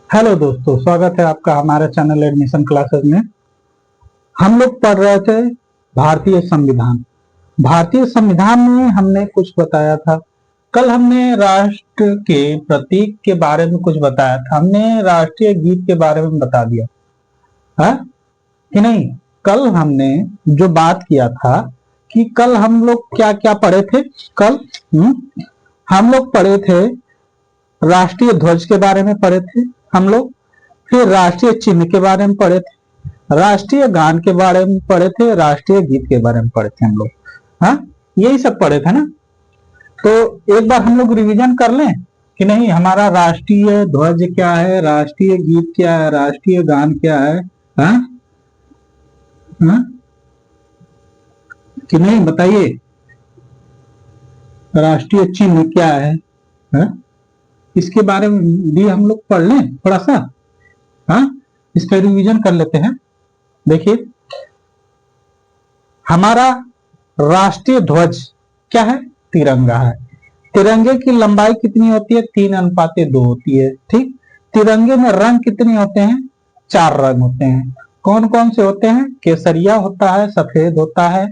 Hello दोस्तों, स्वागत है आपका हमारे चैनल एडमिशन क्लासेस में। हम लोग पढ़ रहे थे भारतीय संविधान। भारतीय संविधान में हमने कुछ बताया था। कल हमने राष्ट्र के प्रतीक के बारे में कुछ बताया था। हमने राष्ट्रीय गीत के बारे में बता दिया है कि नहीं। कल हमने जो बात किया था कि कल हम लोग क्या क्या पढ़े थे। कल हम लोग पढ़े थे राष्ट्रीय ध्वज के बारे में पढ़े थे हम लोग। फिर राष्ट्रीय चिन्ह के बारे में पढ़े थे, राष्ट्रीय गान के बारे में पढ़े थे, राष्ट्रीय गीत के बारे में पढ़े थे हम लोग। हाँ, यही सब पढ़े थे ना। तो एक बार हम लोग रिवीजन कर लें कि नहीं। हमारा राष्ट्रीय ध्वज क्या है, राष्ट्रीय गीत क्या है, राष्ट्रीय गान क्या है। हाँ? हाँ? कि नहीं, बताइए। राष्ट्रीय चिन्ह क्या है? हाँ? इसके बारे में भी हम लोग पढ़ लें थोड़ा सा। हाँ, इसका रिवीजन कर लेते हैं। देखिए, हमारा राष्ट्रीय ध्वज क्या है? तिरंगा है। तिरंगे की लंबाई कितनी होती है? 3:2 होती है। ठीक। तिरंगे में रंग कितने होते हैं? 4 रंग होते हैं। कौन कौन से होते हैं? केसरिया होता है, सफेद होता है,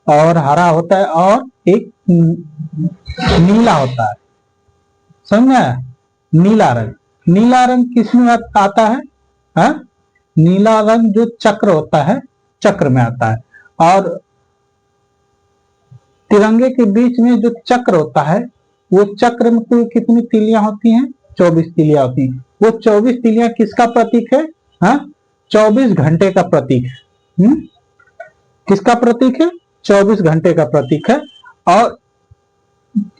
और हरा होता है, और एक नीला होता है। समझ में आया? नीला रंग। नीला रंग किसमें आता है? हा? नीला रंग जो चक्र होता है, चक्र में आता है। और तिरंगे के बीच में जो चक्र होता है, वो चक्र में कुल कितनी तिलियां होती हैं? 24 तिलियां होती हैं। वो 24 तिलियां किसका प्रतीक है? हाँ, 24 घंटे का प्रतीक है। किसका प्रतीक है? 24 घंटे का प्रतीक है। और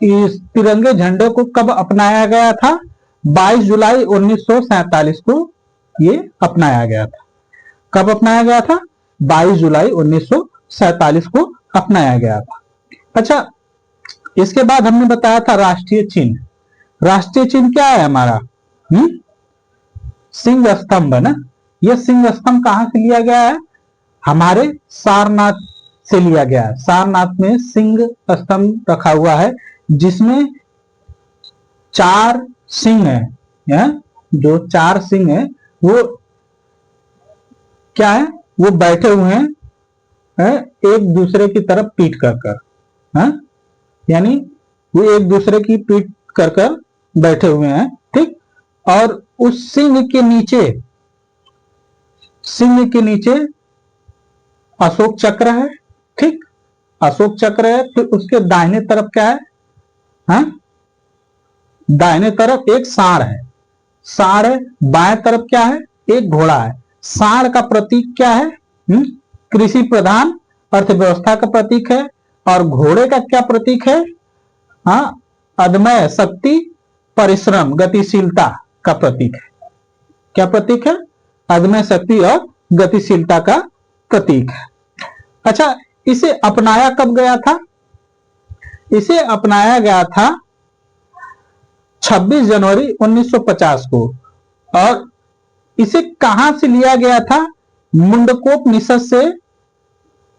इस तिरंगे झंडे को कब अपनाया गया था? 22 जुलाई 1947 को ये अपनाया गया था। कब अपनाया गया था? 22 जुलाई 1947 को अपनाया गया था। अच्छा, इसके बाद हमने बताया था राष्ट्रीय चिन्ह। राष्ट्रीय चिन्ह क्या है हमारा? सिंह स्तंभ है ना। यह सिंह स्तंभ कहां से लिया गया है? हमारे सारनाथ से लिया गया है। सारनाथ में सिंह स्तंभ रखा हुआ है, जिसमें 4 सिंह है। जो 4 सिंह है वो क्या है? वो बैठे हुए हैं एक दूसरे की तरफ पीठ कर कर। यानी वो एक दूसरे की पीठ कर कर बैठे हुए हैं। ठीक। और उस सिंह के नीचे अशोक चक्र है। ठीक। अशोक चक्र है। फिर उसके दाहिने तरफ क्या है? हाँ? दाहिने तरफ एक सांड है। सांड है। बाएं तरफ क्या है? एक घोड़ा है। सांड का प्रतीक क्या है? कृषि प्रधान अर्थव्यवस्था का प्रतीक है। और घोड़े का क्या प्रतीक है? हाँ, अदम्य शक्ति, परिश्रम, गतिशीलता का प्रतीक है। क्या प्रतीक है? अदम्य शक्ति और गतिशीलता का प्रतीक है। अच्छा, इसे अपनाया कब गया था? इसे अपनाया गया था 26 जनवरी 1950 को। और इसे कहां से लिया गया था? मुंडकोपनिषद से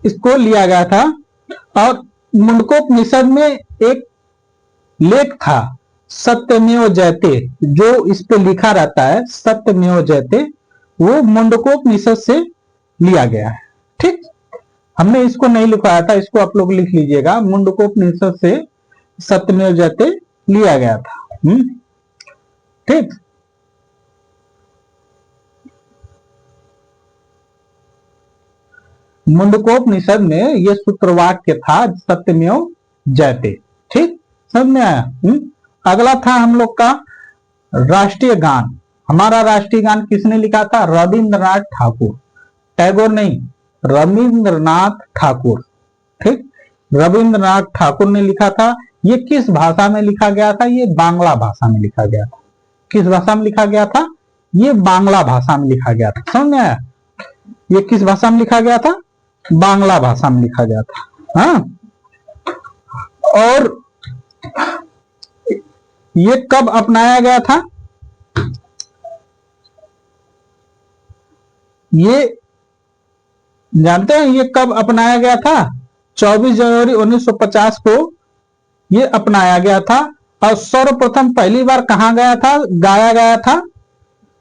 इसको लिया गया था। और मुंडकोपनिषद में एक लेख था, सत्यमेव जयते, जो इस पे लिखा रहता है, सत्यमेव जयते, वो मुंडकोपनिषद से लिया गया है। ठीक। हमने इसको नहीं लिखवाया था, इसको आप लोग लिख लीजिएगा। मुंडकोपनिषद से सत्यमेव जयते लिया गया था। ठीक। मुंडकोपनिषद में यह सूत्रवाक्य था, सत्यमेव जयते। ठीक, समझ में आया? अगला था हम लोग का राष्ट्रीय गान। हमारा राष्ट्रीय गान किसने लिखा था? रविंद्रनाथ ठाकुर। टैगोर नहीं, रविंद्रनाथ ठाकुर। ठीक, रविंद्रनाथ ठाकुर ने लिखा था। ये किस भाषा में लिखा गया था? ये बांग्ला भाषा में लिखा गया था। किस भाषा में लिखा गया था? ये बांग्ला भाषा में लिखा गया था। समझ में आया? ये किस भाषा में लिखा गया था? बांग्ला भाषा में लिखा गया था। हाँ, और ये कब अपनाया गया था? ये जानते हैं ये कब अपनाया गया था? 24 जनवरी 1950 को ये अपनाया गया था। और सर्वप्रथम पहली बार कहां गया था, गाया गया था?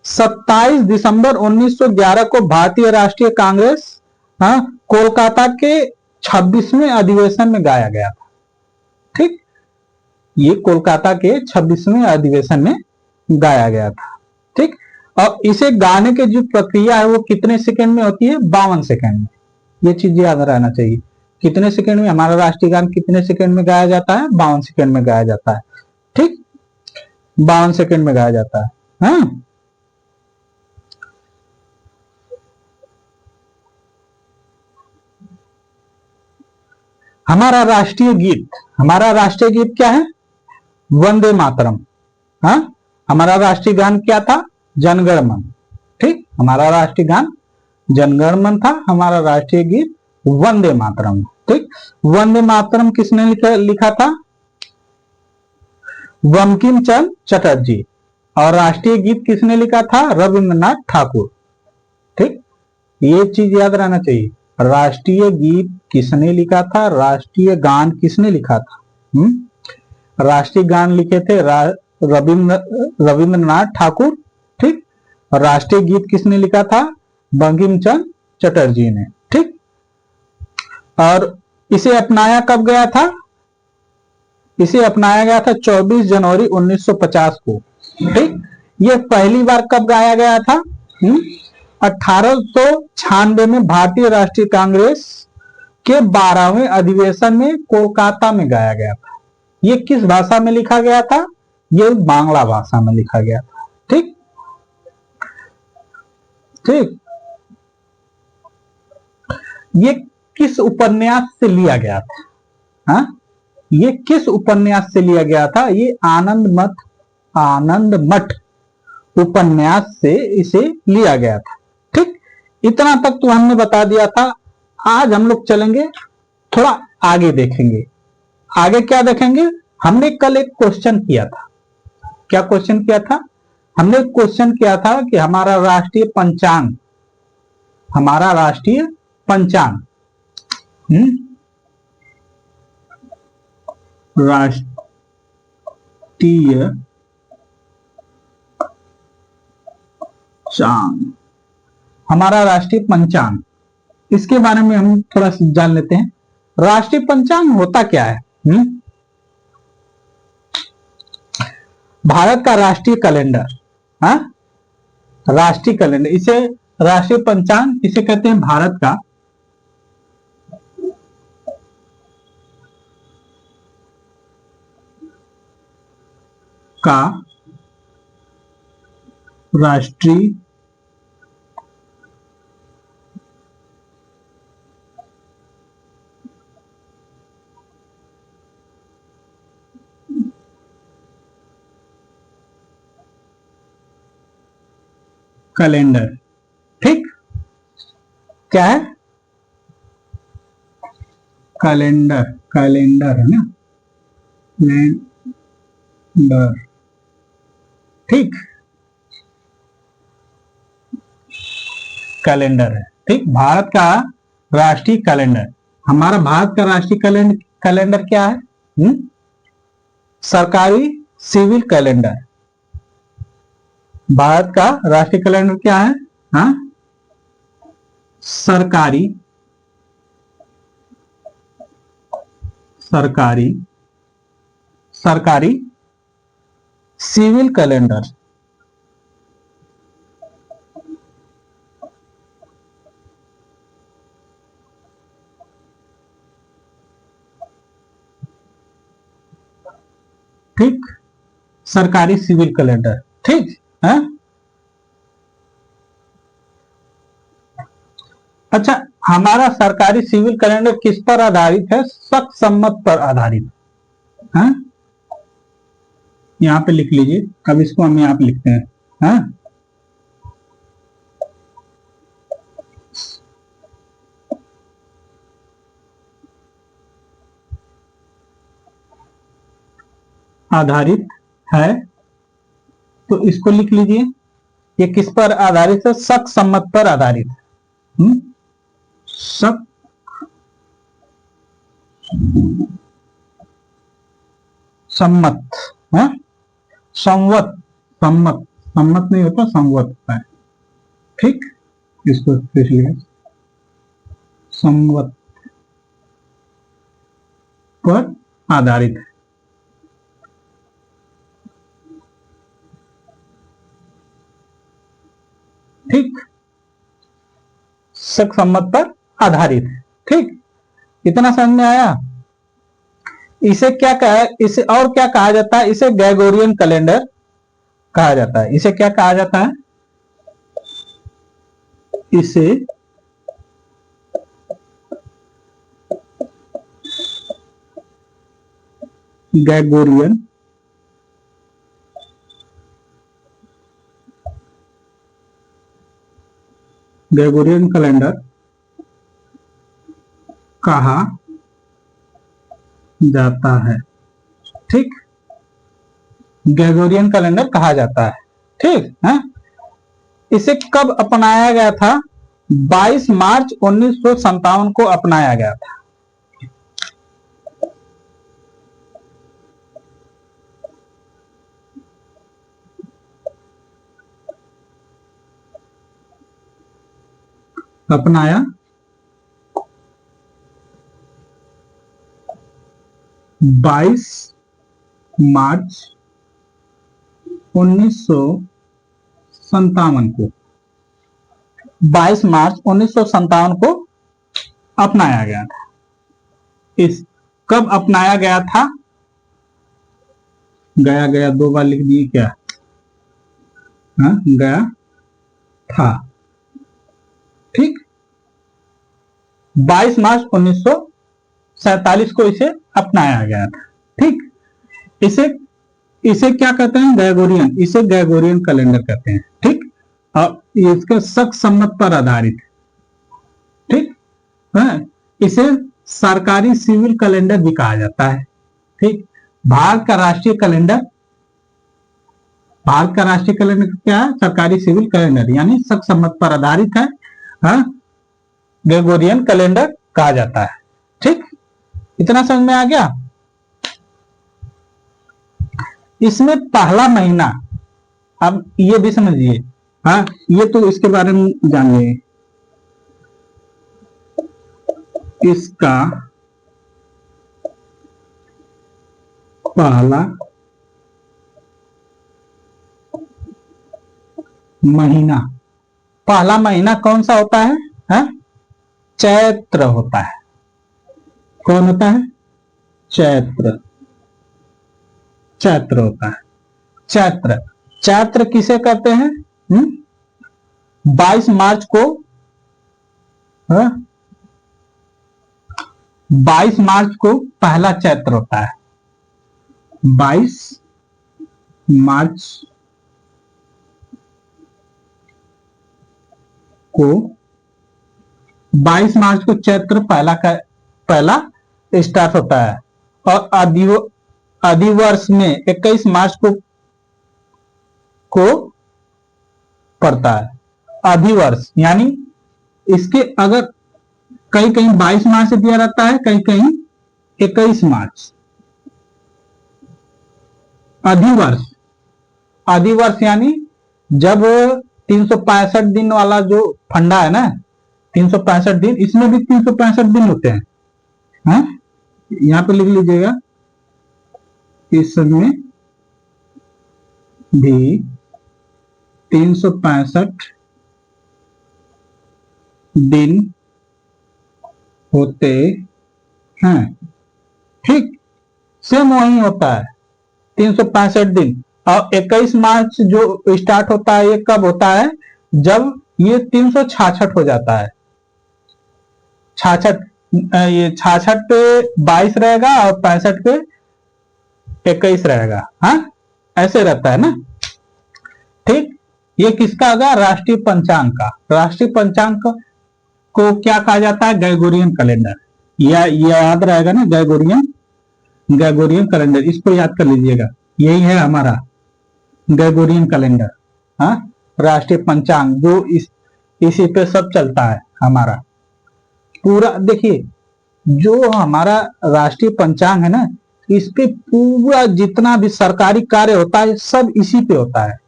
27 दिसंबर 1911 को भारतीय राष्ट्रीय कांग्रेस कोलकाता के 26वें अधिवेशन में गाया गया था। ठीक, ये कोलकाता के 26वें अधिवेशन में गाया गया था। ठीक, और इसे गाने की जो प्रक्रिया है वो कितने सेकंड में होती है? 52 सेकंड में। ये चीज याद रहना चाहिए। कितने सेकंड में हमारा राष्ट्रीय गान कितने सेकंड में गाया जाता है? 52 सेकंड में गाया जाता है। ठीक, 52 सेकंड में गाया जाता है। हाँ, हमारा राष्ट्रीय गीत क्या है? वंदे मातरम। हाँ, हमारा राष्ट्रीय गान क्या था? जनगण मन। ठीक, हमारा राष्ट्रीय गान जनगण मन था, हमारा राष्ट्रीय गीत वंदे मातरम। ठीक, वंदे मातरम किसने लिखा था? बंकिम चंद्र चटर्जी। और राष्ट्रीय गीत किसने लिखा था? रविंद्रनाथ ठाकुर। ठीक, ये चीज याद रहना चाहिए। राष्ट्रीय गीत किसने लिखा था? राष्ट्रीय गान किसने लिखा था? राष्ट्रीय गान लिखे थे रविंद्रनाथ ठाकुर। ठीक, और राष्ट्रीय गीत किसने लिखा था? बंकिम चंद्र चटर्जी ने। ठीक, और इसे अपनाया कब गया था? इसे अपनाया गया था 24 जनवरी 1950 को। ठीक, ये पहली बार कब गाया गया था? 1896 में भारतीय राष्ट्रीय कांग्रेस के 12वें अधिवेशन में कोलकाता में गाया गया था। ये किस भाषा में लिखा गया था? ये बांग्ला भाषा में लिखा गया था। ठीक, ठीक, ये किस उपन्यास से लिया गया था? हाँ, ये किस उपन्यास से लिया गया था? ये आनंद मठ उपन्यास से इसे लिया गया था। ठीक, इतना तक तो हमने बता दिया था। आज हम लोग चलेंगे थोड़ा आगे, देखेंगे आगे क्या देखेंगे। हमने कल एक क्वेश्चन किया था। क्या क्वेश्चन किया था? हमने एक क्वेश्चन किया था कि हमारा राष्ट्रीय पंचांग राष्ट्रीय चांग, हमारा राष्ट्रीय पंचांग, इसके बारे में हम थोड़ा जान लेते हैं। राष्ट्रीय पंचांग होता क्या है? भारत का राष्ट्रीय कैलेंडर। हाँ, राष्ट्रीय कैलेंडर, इसे राष्ट्रीय पंचांग इसे कहते हैं। भारत का राष्ट्रीय कैलेंडर। ठीक, क्या है? कैलेंडर है ना, कैलेंडर। ठीक, कैलेंडर है। ठीक, भारत का राष्ट्रीय कैलेंडर। हमारा भारत का राष्ट्रीय कैलेंडर क्या है? सरकारी सिविल कैलेंडर। भारत का राष्ट्रीय कैलेंडर क्या है? हाँ, सरकारी सिविल कैलेंडर। ठीक, सरकारी सिविल कैलेंडर। ठीक है। अच्छा, हमारा सरकारी सिविल कैलेंडर किस पर आधारित है? शक सम्मत पर आधारित है। यहां पे लिख लीजिए, अब इसको हम यहां पे लिखते हैं। हाँ, आधारित है, तो इसको लिख लीजिए। ये किस पर आधारित है? शक सम्मत पर आधारित है। शक सम्मत, संवत सम्मत सम्मत नहीं होता, संवत होता है। ठीक, इसको इसलिए संवत पर आधारित है। ठीक, शक सम्मत पर आधारित है। ठीक, इतना समझ में आया। इसे क्या कहा, इसे और क्या कहा जाता है? इसे ग्रेगोरियन कैलेंडर कहा जाता है। इसे क्या कहा जाता है? इसे ग्रेगोरियन कैलेंडर कहा जाता है। ठीक, ग्रेगोरियन कैलेंडर कहा जाता है। ठीक है। इसे कब अपनाया गया था? 22 मार्च 1957 को अपनाया गया था। अपनाया 22 मार्च 1957 को, 22 मार्च 1957 को अपनाया गया था। इस कब अपनाया गया था? गया गया दो बार लिख दिए क्या? हाँ, गया था। ठीक, 22 मार्च 1947 को इसे अपनाया गया था। ठीक, इसे क्या कहते हैं? ग्रेगोरियन। इसे ग्रेगोरियन कैलेंडर कहते हैं। ठीक, और इसका शक सम्मत पर आधारित है। ठीक है। इसे सरकारी सिविल कैलेंडर भी कहा जाता है। ठीक, भारत का राष्ट्रीय कैलेंडर, भारत का राष्ट्रीय कैलेंडर क्या है? सरकारी सिविल कैलेंडर, यानी शक सम्मत पर आधारित है। हाँ, ग्रेगोरियन कैलेंडर कहा जाता है। ठीक, इतना समझ में आ गया। इसमें पहला महीना, अब ये भी समझिए। हाँ, ये तो इसके बारे में जानिए। इसका पहला महीना, पहला महीना कौन सा होता है? हाँ? चैत्र होता है। कौन होता है? चैत्र। चैत्र होता है। चैत्र, चैत्र किसे कहते हैं? 22 मार्च को, 22 मार्च को पहला चैत्र होता है। 22 मार्च को, 22 मार्च को चैत्र पहला स्टार्ट होता है। और अधिवर्ष में 21 मार्च को पड़ता है। अधिवर्ष यानी इसके अगर कहीं कहीं 22 मार्च से दिया रहता है, कहीं कहीं 21 मार्च। अधिवर्ष, अधिवर्ष यानी जब 365 दिन वाला जो फंडा है ना, 365 दिन, इसमें भी 365 दिन होते हैं। यहां पे लिख लीजिएगा, इसमें भी 365 दिन होते हैं। ठीक, सेम वही होता है 365 दिन। और 21 मार्च जो स्टार्ट होता है, ये कब होता है? जब ये 366 हो जाता है। 66, ये 66 पे 22 रहेगा और 65 पे 21 रहेगा। हाँ, ऐसे रहता है ना। ठीक, ये किसका होगा? राष्ट्रीय पंचांग का। राष्ट्रीय पंचांग को क्या कहा जाता है? Gregorian calendar. या याद रहेगा ना, ग्रेगोरियन कैलेंडर, इसको याद कर लीजिएगा। यही है हमारा ग्रेगोरियन कैलेंडर। हाँ, राष्ट्रीय पंचांग जो इसी पे सब चलता है हमारा पूरा। देखिए, जो हमारा राष्ट्रीय पंचांग है ना, इस पे पूरा जितना भी सरकारी कार्य होता है सब इसी पे होता है।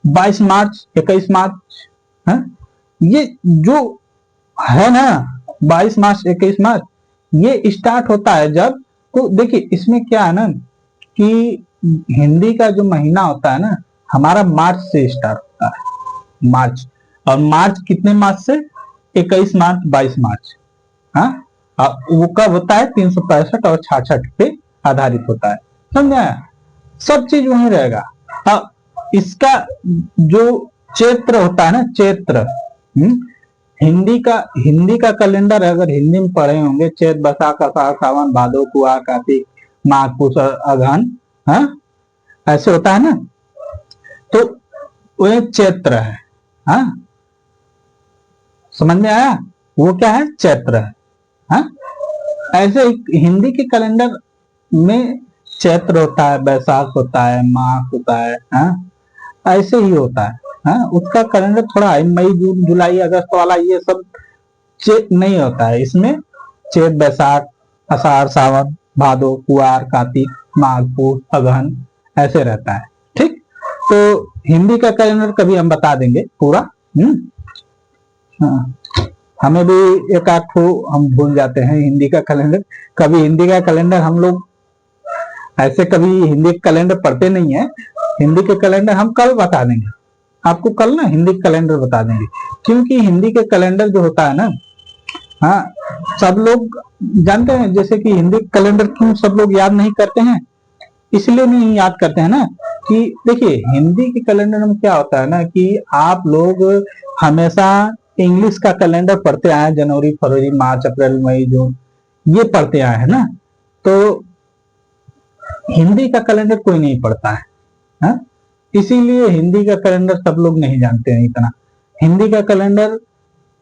22 मार्च, 21 मार्च है, ये जो है ना 22 मार्च 21 मार्च, ये स्टार्ट होता है जब, तो देखिए इसमें क्या है ना कि हिंदी का जो महीना होता है ना हमारा मार्च से स्टार्ट होता है, मार्च। और मार्च कितने मार्च से? 21 मार्च 22 मार्च। हाँ, वो कब होता है? 365 और 66 पे आधारित होता है, समझा? सब चीज वहीं रहेगा। अब इसका जो चैत्र होता है ना, चैत्र, हिंदी का कैलेंडर अगर हिंदी में पढ़े होंगे, चैत बैसाख आषाढ़ सावन भादो कुआर कार्तिक माघ पुष अगहन, हाँ ऐसे होता है ना, तो वो चैत्र है। हाँ, समझ में आया? वो क्या है? चैत्र है। हाँ, ऐसे हिंदी के कैलेंडर में चैत्र होता है, बैसाख होता है, माघ होता है, हाँ ऐसे ही होता है। हाँ, उसका कैलेंडर थोड़ा है, मई जून जुलाई अगस्त वाला ये सब चेत नहीं होता है। इसमें चैत बैसाख आषाढ़ सावन भादो कुआर कार्तिक माघ पुष अगहन ऐसे रहता है। ठीक, तो हिंदी का कैलेंडर कभी हम बता देंगे पूरा। हाँ, हमें भी एक आध ठो हम भूल जाते हैं हिंदी का कैलेंडर। कभी हिंदी का कैलेंडर हम लोग ऐसे कभी हिंदी का कैलेंडर पढ़ते नहीं है। हिंदी के कैलेंडर हम कल बता देंगे आपको, कल ना हिंदी का कैलेंडर बता देंगे, क्योंकि हिंदी के कैलेंडर जो होता है ना, हाँ सब लोग जानते हैं। जैसे कि हिंदी कैलेंडर क्यों सब लोग याद नहीं करते हैं, इसलिए नहीं याद करते हैं ना कि देखिए हिंदी के कैलेंडर में क्या होता है ना कि आप लोग हमेशा इंग्लिश का कैलेंडर पढ़ते आए, जनवरी फरवरी मार्च अप्रैल मई जून ये पढ़ते आए हैं ना, तो हिंदी का कैलेंडर कोई नहीं पढ़ता है, हाँ? इसीलिए हिंदी का कैलेंडर सब लोग नहीं जानते हैं इतना। हिंदी का कैलेंडर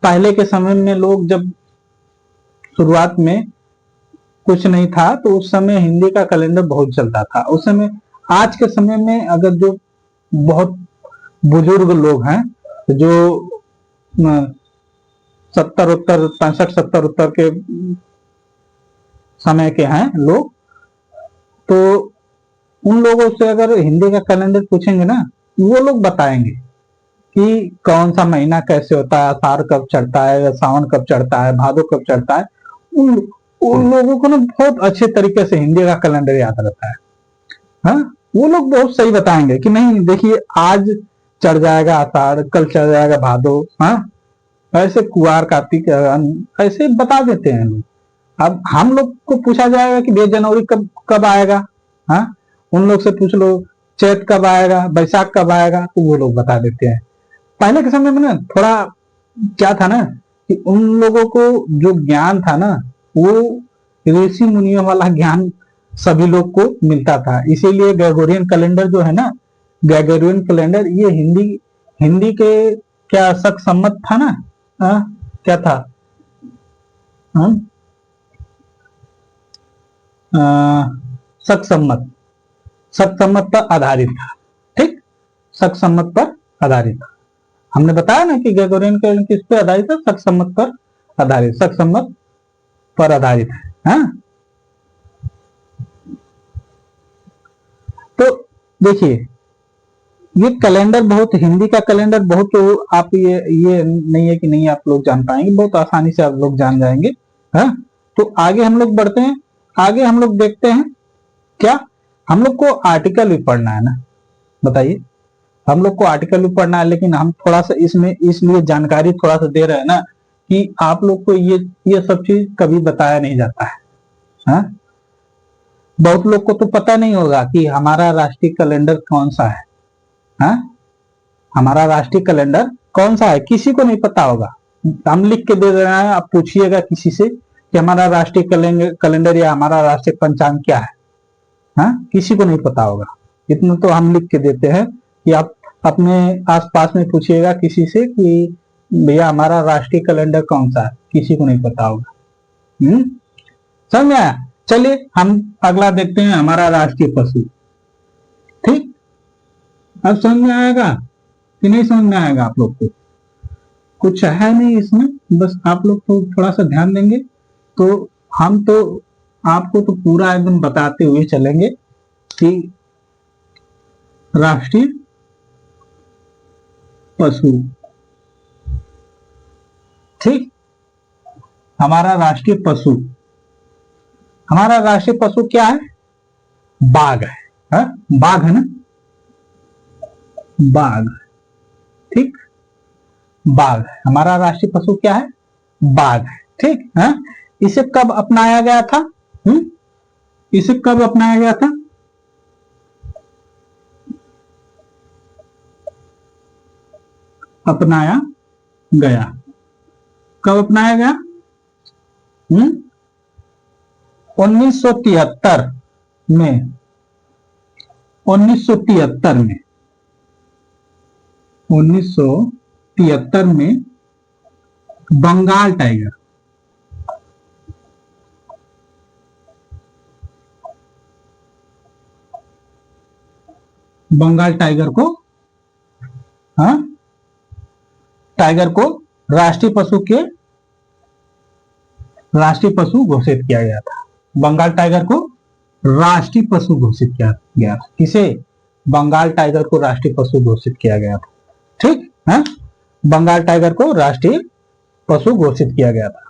पहले के समय में लोग जब शुरुआत में कुछ नहीं था तो उस समय हिंदी का कैलेंडर बहुत चलता था उस समय। आज के समय में अगर जो बहुत बुजुर्ग लोग हैं, जो 70 उत्तर 65 70 उत्तर के समय के हैं लोग, तो उन लोगों से अगर हिंदी का कैलेंडर पूछेंगे ना, वो लोग बताएंगे कि कौन सा महीना कैसे होता है, आषाढ़ कब चढ़ता है, सावन कब चढ़ता है, भादो कब चढ़ता है। उन लोगों को ना बहुत अच्छे तरीके से हिंदी का कैलेंडर याद रहता है। हाँ, वो लोग बहुत सही बताएंगे कि नहीं देखिए आज चढ़ जाएगा आषाढ़, कल चढ़ जाएगा भादो, हाँ ऐसे कुआर कार्तिक ऐसे बता देते हैं लोग। अब हम लोग को पूछा जाएगा कि 2 जनवरी कब कब आएगा, हाँ उन लोग से पूछ लो चैत कब आएगा, बैसाख कब आएगा, तो वो लोग बता देते हैं। पहले के समय में ना थोड़ा क्या था ना कि उन लोगों को जो ज्ञान था ना वो ऋषि मुनियों वाला ज्ञान सभी लोग को मिलता था। इसीलिए ग्रेगोरियन कैलेंडर जो है ना, ग्रेगोरियन कैलेंडर ये हिंदी हिंदी के क्या शक सम्मत था ना, क्या था, शक सम्मत, शक सम्मत पर आधारित था। ठीक, शक सम्मत पर आधारित था। हमने बताया ना कि ग्रेगोरियन कैलेंडर किस पे आधारित है? शक सम्मत पर आधारित, शक सम्मत पर आधारित है। हाँ, तो देखिए ये कैलेंडर बहुत, हिंदी का कैलेंडर बहुत, तो आप ये नहीं है कि नहीं आप लोग जान पाएंगे, बहुत आसानी से आप लोग जान जाएंगे। हाँ, तो आगे हम लोग बढ़ते हैं, आगे हम लोग देखते हैं क्या, हम लोग को आर्टिकल भी पढ़ना है ना, बताइए हम लोग को आर्टिकल भी पढ़ना है, लेकिन हम थोड़ा सा इसमें इसलिए जानकारी थोड़ा सा दे रहे हैं ना कि आप लोग को ये सब चीज कभी बताया नहीं जाता है। हाँ, बहुत लोग को तो पता नहीं होगा कि हमारा राष्ट्रीय कैलेंडर कौन सा है। हाँ, हमारा राष्ट्रीय कैलेंडर कौन सा है किसी को नहीं पता होगा। हम लिख के दे रहे हैं, आप पूछिएगा किसी से कि हमारा राष्ट्रीय कैलेंडर या हमारा राष्ट्रीय पंचांग क्या है, हाँ किसी को नहीं पता होगा। इतना तो हम लिख के देते हैं कि आप अपने आसपास में पूछिएगा किसी से कि भैया हमारा राष्ट्रीय कैलेंडर कौन सा है, किसी को नहीं पता होगा। समझ में आया? चलिए हम अगला देखते हैं, हमारा राष्ट्रीय पशु। ठीक, अब समझ में आएगा कि नहीं समझ में आएगा? आप लोग को कुछ है नहीं इसमें, बस आप लोग तो थोड़ा सा ध्यान देंगे तो हम तो आपको तो पूरा एकदम बताते हुए चलेंगे कि राष्ट्रीय पशु, ठीक। हमारा राष्ट्रीय पशु, हमारा राष्ट्रीय पशु क्या है? बाघ है, हा? बाघ है ना, बाघ, ठीक। बाघ हमारा राष्ट्रीय पशु क्या है? बाघ है, ठीक है। इसे कब अपनाया गया था? इसे कब अपनाया गया था? अपनाया गया, कब अपनाया गया? 1973 में, 1973 में, 1973 में बंगाल टाइगर, बंगाल टाइगर को, हाँ, टाइगर को राष्ट्रीय पशु के, राष्ट्रीय पशु घोषित किया गया था। बंगाल टाइगर को राष्ट्रीय पशु घोषित किया गया था। किसे? बंगाल टाइगर को राष्ट्रीय पशु घोषित किया गया था, ठीक है। बंगाल टाइगर को राष्ट्रीय पशु घोषित किया गया था।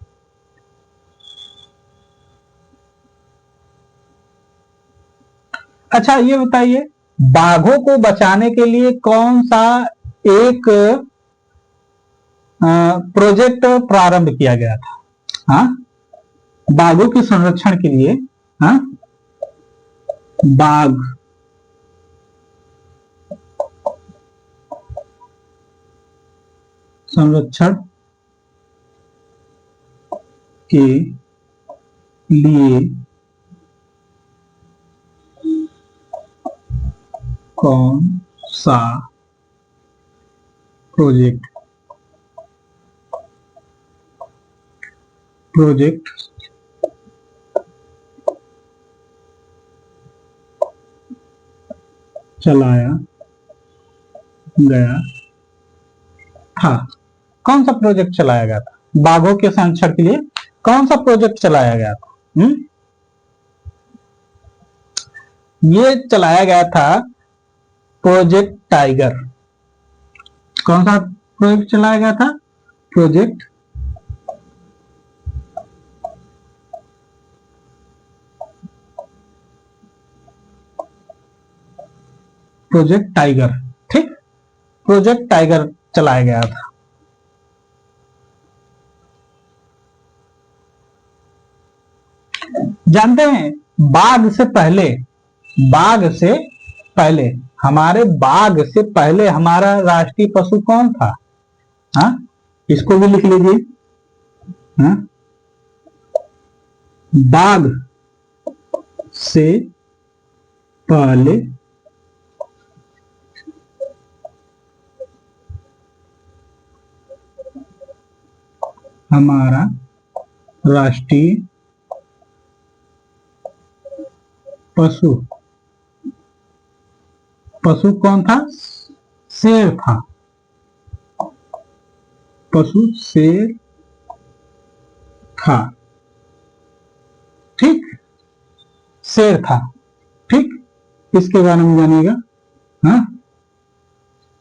अच्छा ये बताइए, बाघों को बचाने के लिए कौन सा एक प्रोजेक्ट प्रारंभ किया गया था? हाँ, बाघों के संरक्षण के लिए, हाँ, बाघ संरक्षण के लिए कौन सा प्रोजेक्ट चलाया गया था? कौन सा प्रोजेक्ट चलाया गया था? बाघों के संरक्षण के लिए कौन सा प्रोजेक्ट चलाया गया था? ये चलाया गया था प्रोजेक्ट टाइगर। कौन सा प्रोजेक्ट चलाया गया था? प्रोजेक्ट टाइगर, ठीक। प्रोजेक्ट टाइगर चलाया गया था। जानते हैं बाघ से पहले, बाघ से पहले, हमारे बाघ से पहले हमारा राष्ट्रीय पशु कौन था? हाँ, इसको भी लिख लीजिए। हाँ, बाघ से पहले हमारा राष्ट्रीय पशु कौन था? शेर था। पशु शेर था, ठीक, शेर था, ठीक। इसके बारे में जानिएगा। हाँ,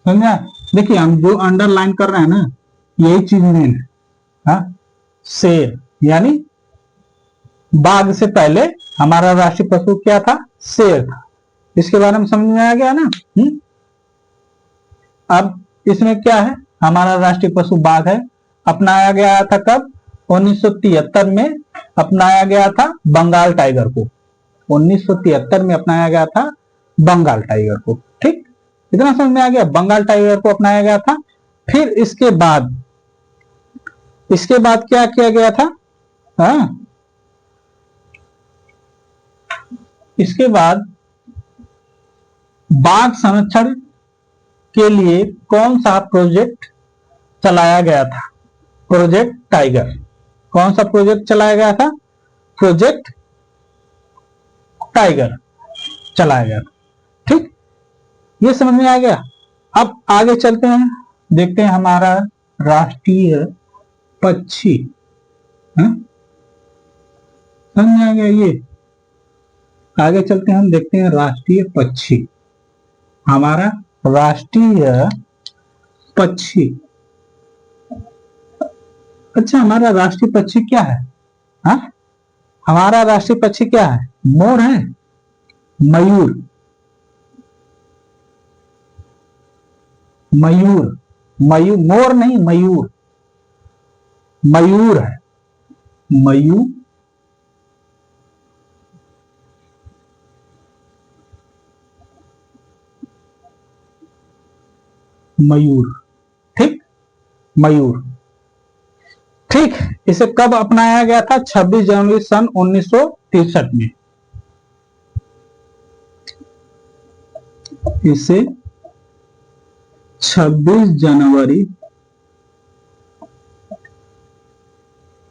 समझा? देखिए हम जो अंडरलाइन कर रहे हैं ना, यही चीज मेन है। हाँ, शेर यानी बाघ से पहले हमारा राष्ट्रीय पशु क्या था? शेर था। इसके बारे में समझ में आ गया ना? अब इसमें क्या है? हमारा राष्ट्रीय पशु बाघ है। अपनाया गया था कब? 1973 में अपनाया गया था बंगाल टाइगर को। 1973 में अपनाया गया था बंगाल टाइगर को, ठीक। इतना समझ में आ गया? बंगाल टाइगर को अपनाया गया था। फिर इसके बाद क्या किया गया था? हाँ, इसके बाद बाघ संरक्षण के लिए कौन सा प्रोजेक्ट चलाया गया था? Project tiger. कौन सा प्रोजेक्ट चलाया गया था? प्रोजेक्ट टाइगर चलाया गया था, ठीक। ये समझ में आ गया? अब आगे चलते हैं, देखते हैं हमारा राष्ट्रीय पक्षी। समझ में आ गया? ये आगे चलते हैं, हम देखते हैं राष्ट्रीय पक्षी। हमारा राष्ट्रीय पक्षी। अच्छा, हमारा राष्ट्रीय पक्षी क्या है? हाँ, हमारा राष्ट्रीय पक्षी क्या है? मोर है? मयूर। मयूर, मयूर, मोर नहीं, मयूर। मयूर है, मयूर। मयूर, ठीक, मयूर, ठीक। इसे कब अपनाया गया था? 26 जनवरी सन 1963 में। इसे 26 जनवरी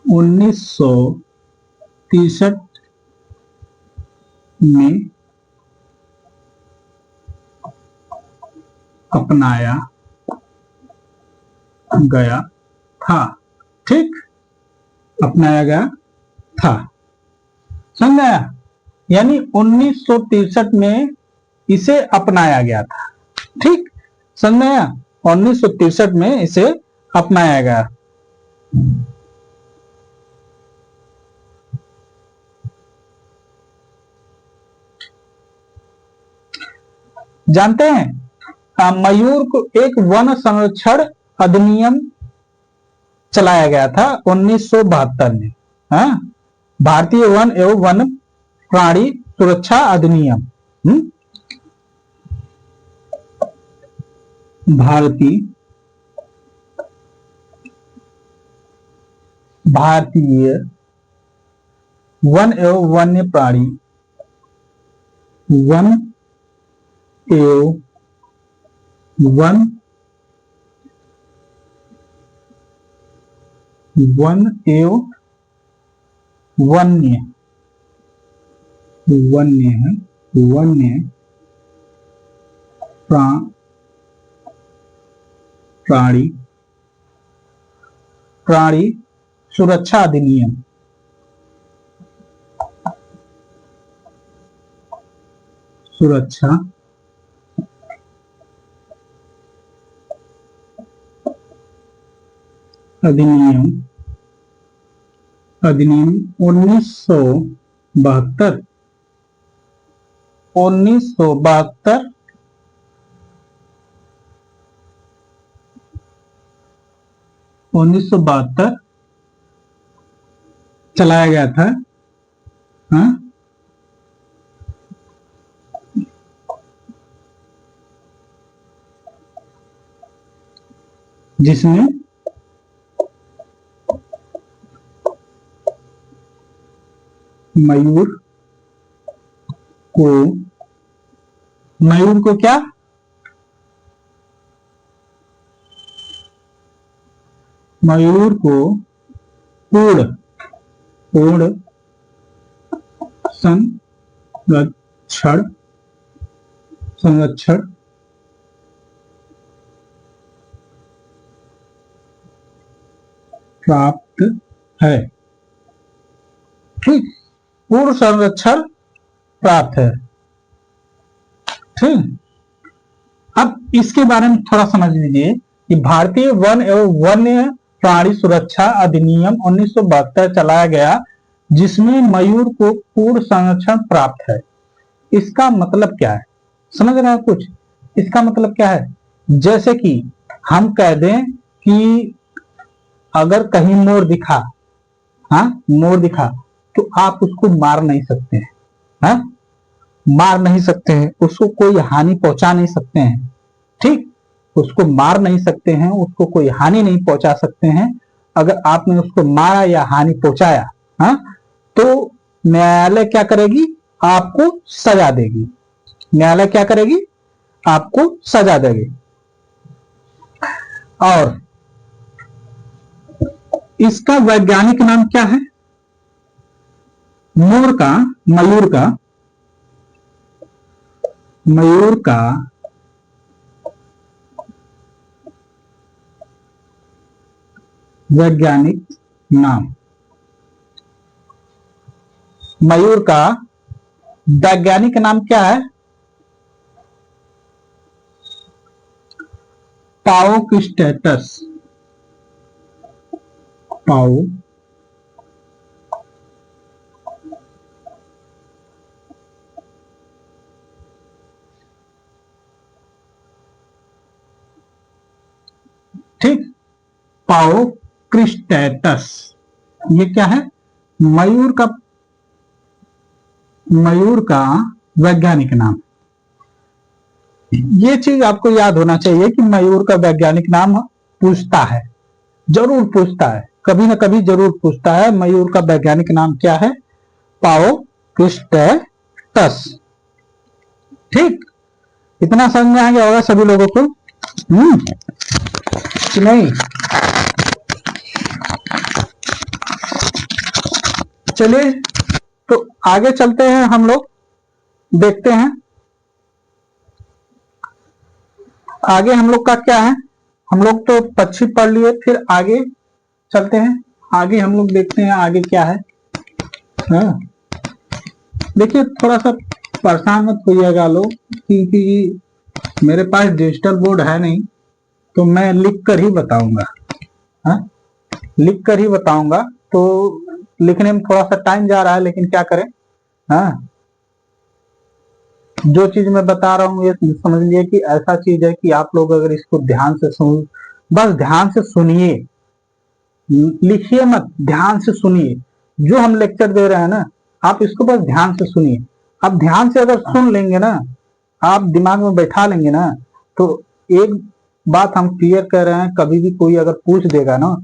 1963 में अपनाया गया था, ठीक, अपनाया गया था। समझ आया? यानी 1963 में इसे अपनाया गया था, ठीक, समझ आया? 1963 में इसे अपनाया गया। जानते हैं मयूर को एक वन संरक्षण अधिनियम चलाया गया था 1972 में। हाँ, भारतीय वन एवं वन प्राणी सुरक्षा अधिनियम। भारतीय वन एवं वन्य प्राणी, वन एवं वन्य प्राणी सुरक्षा अधिनियम। सुरक्षा अधिनियम 1972 चलाया गया था। हाँ, जिसमें मयूर को क्या? मयूर को पूर्ण संरक्षण प्राप्त है, ठीक, पूर्ण संरक्षण प्राप्त है, ठीक। अब इसके बारे में थोड़ा समझ लीजिए कि भारतीय वन एवं वन्य प्राणी सुरक्षा अधिनियम 1972 चलाया गया, जिसमें मयूर को पूर्ण संरक्षण प्राप्त है। इसका मतलब क्या है? समझ रहे हैं कुछ? इसका मतलब क्या है? जैसे कि हम कह दें कि अगर कहीं मोर दिखा, हाँ, मोर दिखा, तो आप उसको मार नहीं सकते हैं, हाँ, मार नहीं सकते हैं, उसको कोई हानि पहुंचा नहीं सकते हैं, ठीक, उसको मार नहीं सकते हैं, उसको कोई हानि नहीं पहुंचा सकते हैं। अगर आपने उसको मारा या हानि पहुंचाया, हाँ, तो न्यायालय क्या करेगी? आपको सजा देगी। न्यायालय क्या करेगी? आपको सजा देगी। और इसका वैज्ञानिक नाम क्या है? मयूर का वैज्ञानिक नाम, मयूर का वैज्ञानिक नाम क्या है? पाओ की स्टेटस, पाओ ठीक, पाओ क्रिस्टेटस, ये क्या है? मयूर का, मयूर का वैज्ञानिक नाम। ये चीज आपको याद होना चाहिए कि मयूर का वैज्ञानिक नाम पूछता है, जरूर पूछता है, कभी ना कभी जरूर पूछता है। मयूर का वैज्ञानिक नाम क्या है? पाओ क्रिस्टेटस। ठीक, इतना समझ में आ गया होगा सभी लोगों को? कि नहीं? चलिए तो आगे चलते हैं, हम लोग देखते हैं आगे हम लोग का क्या है। हम लोग तो पक्षी पढ़ लिए, फिर आगे चलते हैं, आगे हम लोग देखते हैं आगे क्या है। हाँ, देखिए थोड़ा सा परेशान मत होइएगा लोग, क्योंकि मेरे पास डिजिटल बोर्ड है नहीं, तो मैं लिख कर ही बताऊंगा। हाँ, लिख कर ही बताऊंगा, तो लिखने में थोड़ा सा टाइम जा रहा है, लेकिन क्या करें। हाँ, जो चीज मैं बता रहा हूँ ये समझ लीजिए कि ऐसा चीज है कि आप लोग अगर इसको ध्यान से सुन, बस ध्यान से सुनिए, लिखिए मत, ध्यान से सुनिए। जो हम लेक्चर दे रहे हैं ना, आप इसको बस ध्यान से सुनिए। आप ध्यान से अगर सुन लेंगे ना, आप दिमाग में बैठा लेंगे ना, तो एक बात हम क्लियर कर रहे हैं, कभी भी कोई अगर पूछ देगा ना,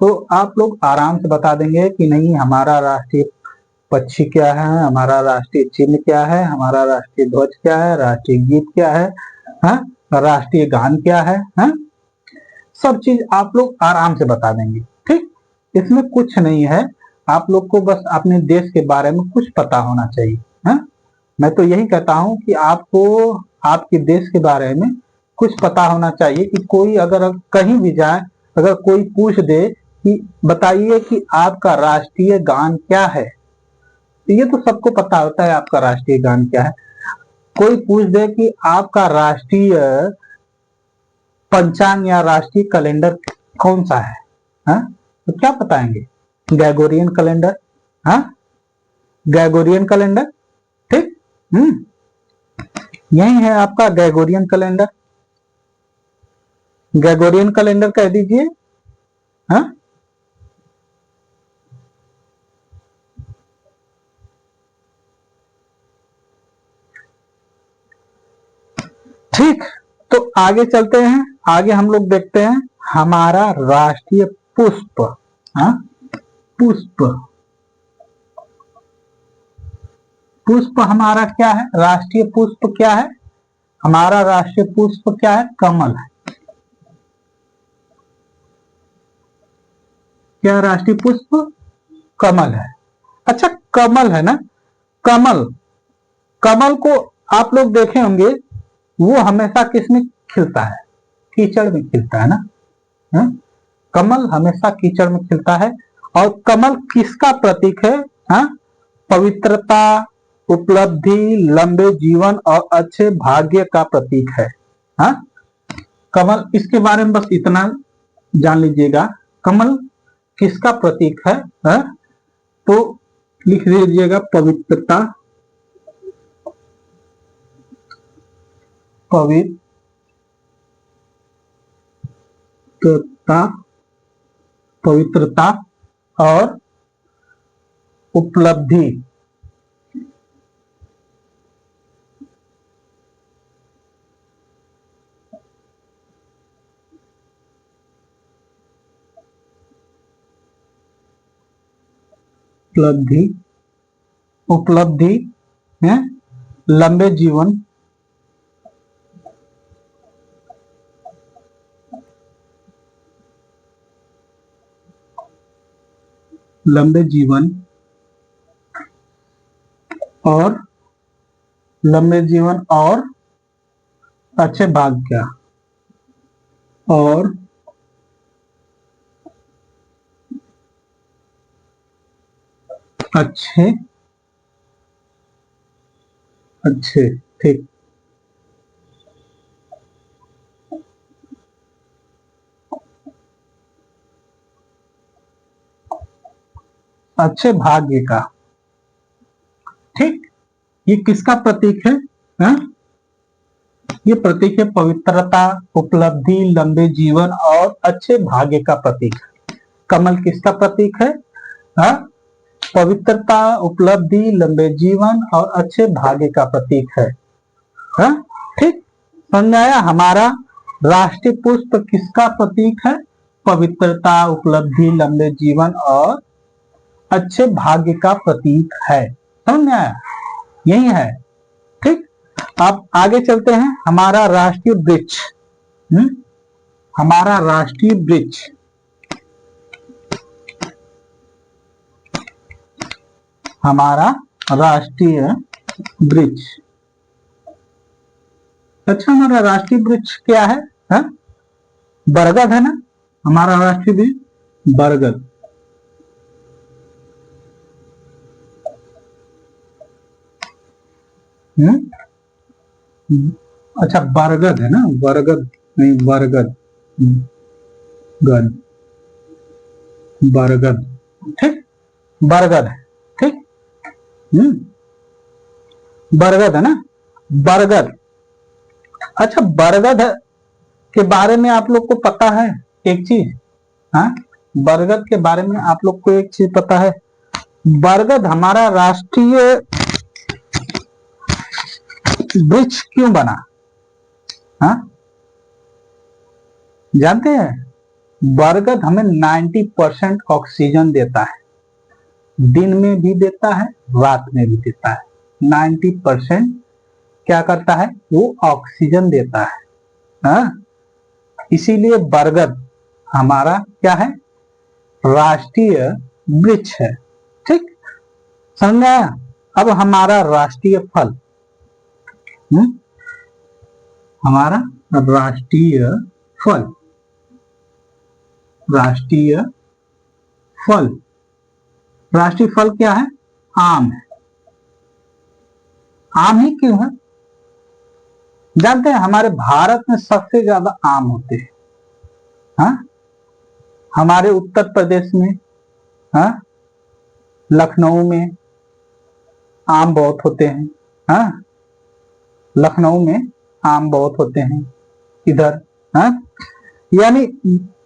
तो आप लोग आराम से बता देंगे कि नहीं, हमारा राष्ट्रीय पक्षी क्या है, हमारा राष्ट्रीय चिन्ह क्या है, हमारा राष्ट्रीय ध्वज क्या है, राष्ट्रीय गीत क्या है, हाँ, राष्ट्रीय गान क्या है, हाँ? सब चीज आप लोग आराम से बता देंगे। ठीक, इसमें कुछ नहीं है, आप लोग को बस अपने देश के बारे में कुछ पता होना चाहिए। हाँ, मैं तो यही कहता हूँ कि आपको आपके देश के बारे में कुछ पता होना चाहिए, कि कोई अगर कहीं भी जाए, अगर कोई पूछ दे कि बताइए कि आपका राष्ट्रीय गान क्या है, तो ये तो सबको पता होता है आपका राष्ट्रीय गान क्या है। कोई पूछ दे कि आपका राष्ट्रीय पंचांग या राष्ट्रीय कैलेंडर कौन सा है, हा? तो क्या बताएंगे? Gregorian calendar. हाँ, ग्रेगोरियन कैलेंडर। ठीक, यही है आपका ग्रेगोरियन कैलेंडर। ग्रेगोरियन कैलेंडर कह दीजिए। हाँ, ठीक, तो आगे चलते हैं, आगे हम लोग देखते हैं हमारा राष्ट्रीय पुष्प। हाँ, पुष्प, पुष्प हमारा क्या है? राष्ट्रीय पुष्प क्या है? हमारा राष्ट्रीय पुष्प क्या है? कमल है। क्या राष्ट्रीय पुष्प? कमल है। अच्छा, कमल है ना, कमल, कमल को आप लोग देखे होंगे, वो हमेशा किसमें खिलता है? कीचड़ में खिलता है ना। है? कमल हमेशा कीचड़ में खिलता है। और कमल किसका प्रतीक है? हा? पवित्रता, उपलब्धि, लंबे जीवन और अच्छे भाग्य का प्रतीक है। हा? कमल, इसके बारे में बस इतना जान लीजिएगा, कमल किसका प्रतीक है? हा? तो लिख दीजिएगा पवित्रता, पवित्रता, पवित्रता और उपलब्धि। उपलब्धि, उपलब्धि है, लंबे जीवन, लंबे जीवन और लंबे जीवन और अच्छे भाग्य, और अच्छे, अच्छे, ठीक, अच्छे भाग्य का। ठीक, ये किसका प्रतीक है? हा? ये प्रतीक है पवित्रता, उपलब्धि, लंबे जीवन और अच्छे भाग्य का प्रतीक। कमल किसका प्रतीक है? हा? पवित्रता, उपलब्धि, लंबे जीवन और अच्छे भाग्य का प्रतीक है। हा? ठीक, समझ में आया? हमारा राष्ट्रीय पुष्प किसका प्रतीक है? पवित्रता, उपलब्धि, लंबे जीवन और अच्छे भाग्य का प्रतीक है। समझ में आया? यही है। ठीक, अब आगे चलते हैं। हमारा राष्ट्रीय वृक्ष, हमारा राष्ट्रीय वृक्ष, हमारा राष्ट्रीय वृक्ष। अच्छा, हमारा राष्ट्रीय वृक्ष क्या है? हा? बरगद है ना, हमारा राष्ट्रीय वृक्ष बरगद। अच्छा, बरगद है ना, बरगद नहीं, बरगद, गद, बरगद। ठीक, बरगद है। ठीक, बरगद है ना, बरगद। अच्छा, बरगद के बारे में आप लोग को पता है एक चीज? हाँ, बरगद के बारे में आप लोग को एक चीज पता है? बरगद हमारा राष्ट्रीय वृक्ष क्यों बना? हाँ, जानते हैं? बरगद हमें 90% ऑक्सीजन देता है, दिन में भी देता है, रात में भी देता है। 90% क्या करता है? वो ऑक्सीजन देता है। हाँ? इसीलिए बरगद हमारा क्या है? राष्ट्रीय वृक्ष है। ठीक, समझ में आया? अब हमारा राष्ट्रीय फल, हमारा राष्ट्रीय फल, राष्ट्रीय फल, राष्ट्रीय फल क्या है? आम है। आम ही क्यों है? जानते हैं? हमारे भारत में सबसे ज्यादा आम होते हैं। हाँ? हमारे उत्तर प्रदेश में, हाँ, लखनऊ में आम बहुत होते हैं। हाँ, लखनऊ में आम बहुत होते हैं इधर। हाँ, यानी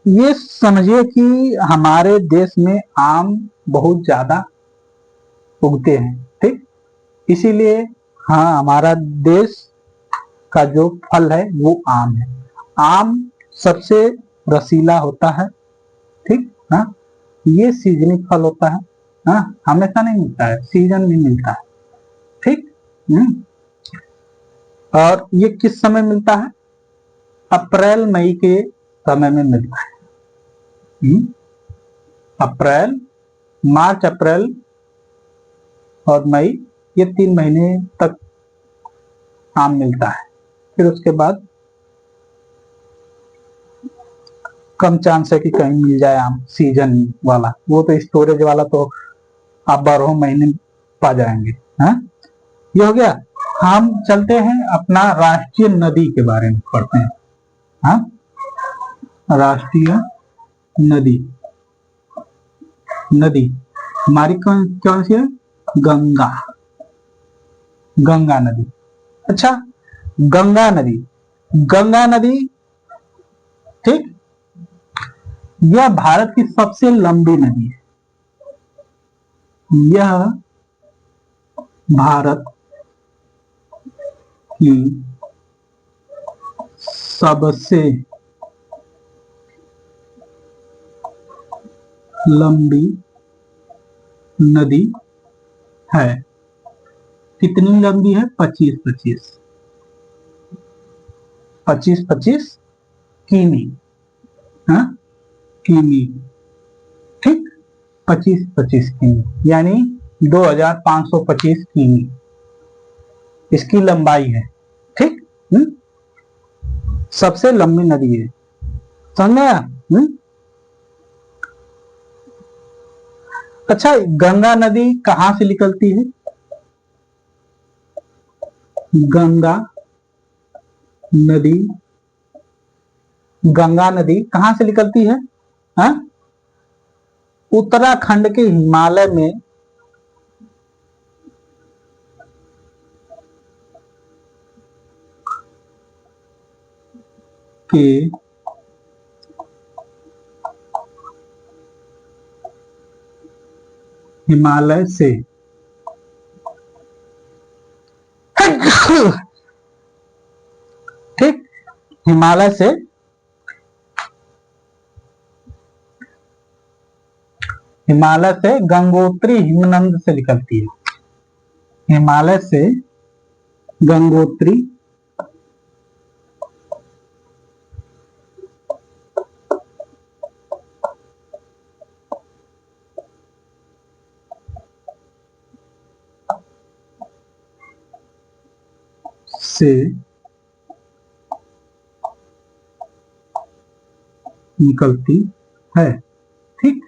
ये समझिए कि हमारे देश में आम बहुत ज्यादा उगते हैं। ठीक, इसीलिए हाँ, हमारा देश का जो फल है वो आम है। आम सबसे रसीला होता है। ठीक, हाँ, ये सीजनी फल होता है। हाँ, हमेशा नहीं मिलता है, सीजन में मिलता है। ठीक, और ये किस समय मिलता है? अप्रैल मई के समय में मिलता है। अप्रैल, मार्च, अप्रैल और मई, ये 3 महीने तक आम मिलता है। फिर उसके बाद कम चांस है कि कहीं मिल जाए आम सीजन वाला। वो तो स्टोरेज वाला तो आप 12 महीने पा जाएंगे। हाँ, ये हो गया। हम चलते हैं अपना राष्ट्रीय नदी के बारे में पढ़ते हैं। हाँ, राष्ट्रीय नदी, नदी हमारी कौन सी है? गंगा, गंगा नदी। अच्छा, गंगा नदी, गंगा नदी, ठीक, यह भारत की सबसे लंबी नदी है। यह भारत की सबसे लंबी नदी है। कितनी लंबी है? 25-25 किमी। हाँ, किमी। ठीक, 25-25 किमी यानी 2525 किमी इसकी लंबाई है। ठीक, सबसे लंबी नदी है। समझ आया? अच्छा, गंगा नदी कहां से निकलती है? गंगा नदी, गंगा नदी कहां से निकलती है? हाँ? उत्तराखंड के हिमालय में के हिमालय से ठीक, हिमालय से गंगोत्री हिमनद से निकलती है। हिमालय से गंगोत्री से निकलती है। ठीक,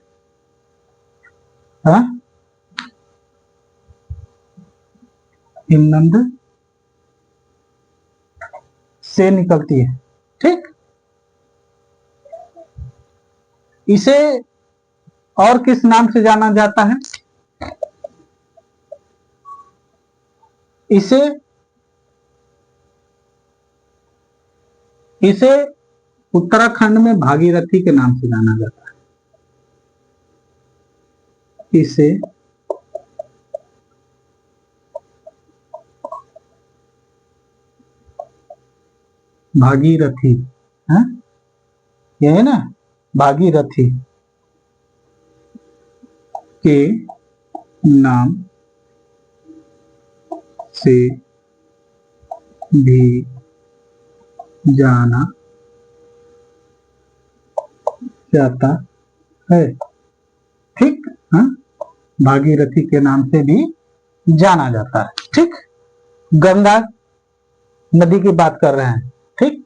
हाँ, हिमनद से निकलती है। ठीक, इसे और किस नाम से जाना जाता है? इसे उत्तराखंड में भागीरथी के नाम से जाना जाता है। इसे भागीरथी, है यह है ना, भागीरथी के नाम से भी जाना जाता है। ठीक, हाँ, भागीरथी के नाम से भी जाना जाता है। ठीक, गंगा नदी की बात कर रहे हैं। ठीक,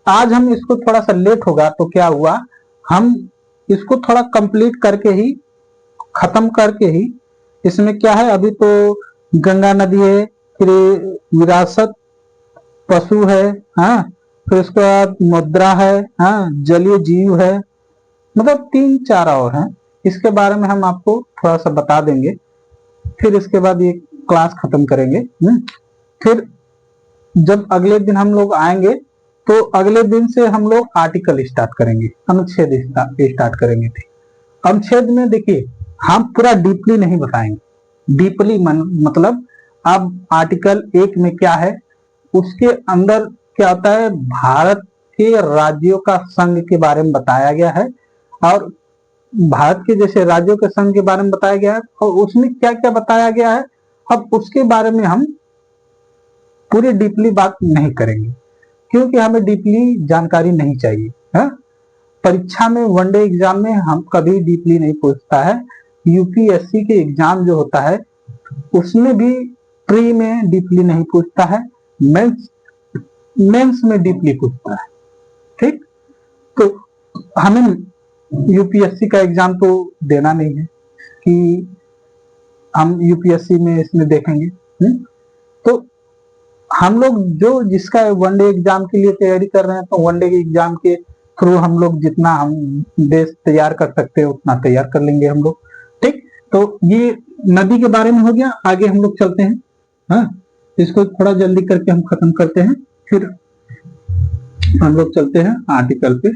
आज हम इसको थोड़ा सा लेट होगा तो क्या हुआ, हम इसको थोड़ा कंप्लीट करके ही, खत्म करके ही, इसमें क्या है, अभी तो गंगा नदी है, फिर विरासत पशु है, हाँ, फिर उसके बाद मुद्रा है, हाँ, जलीय जीव है, मतलब 3-4 और हैं। इसके बारे में हम आपको थोड़ा सा बता देंगे, फिर इसके बाद ये क्लास खत्म करेंगे। फिर जब अगले दिन हम लोग आएंगे तो अगले दिन से हम लोग आर्टिकल स्टार्ट करेंगे, अनुच्छेद स्टार्ट करेंगे। ठीक, अनुच्छेद में देखिए हम पूरा डीपली नहीं बताएंगे। डीपली मतलब अब आर्टिकल 1 में क्या है, उसके अंदर क्या होता है, भारत के राज्यों का संघ के बारे में बताया गया है, और भारत के जैसे राज्यों के संघ के बारे में बताया गया है, और उसमें क्या क्या बताया गया है, अब उसके बारे में हम पूरी डीपली बात नहीं करेंगे, क्योंकि हमें डीपली जानकारी नहीं चाहिए। है, परीक्षा में, वनडे एग्जाम में हम कभी डीपली नहीं पूछता है। यूपीएससी के एग्जाम जो होता है उसमें भी प्री में डीपली नहीं पूछता है, मेंस में डीपली पूछता है। ठीक, तो हमें यूपीएससी का एग्जाम तो देना नहीं है कि हम यूपीएससी में इसमें देखेंगे। तो हम लोग जो जिसका वनडे एग्जाम के लिए तैयारी कर रहे हैं, तो वनडे के एग्जाम के थ्रू हम लोग जितना हम बेस तैयार कर सकते हैं उतना तैयार कर लेंगे हम लोग। ठीक, तो ये नदी के बारे में हो गया। आगे हम लोग चलते हैं, हाँ, इसको थोड़ा जल्दी करके हम खत्म करते हैं, फिर हम लोग चलते हैं आर्टिकल पे,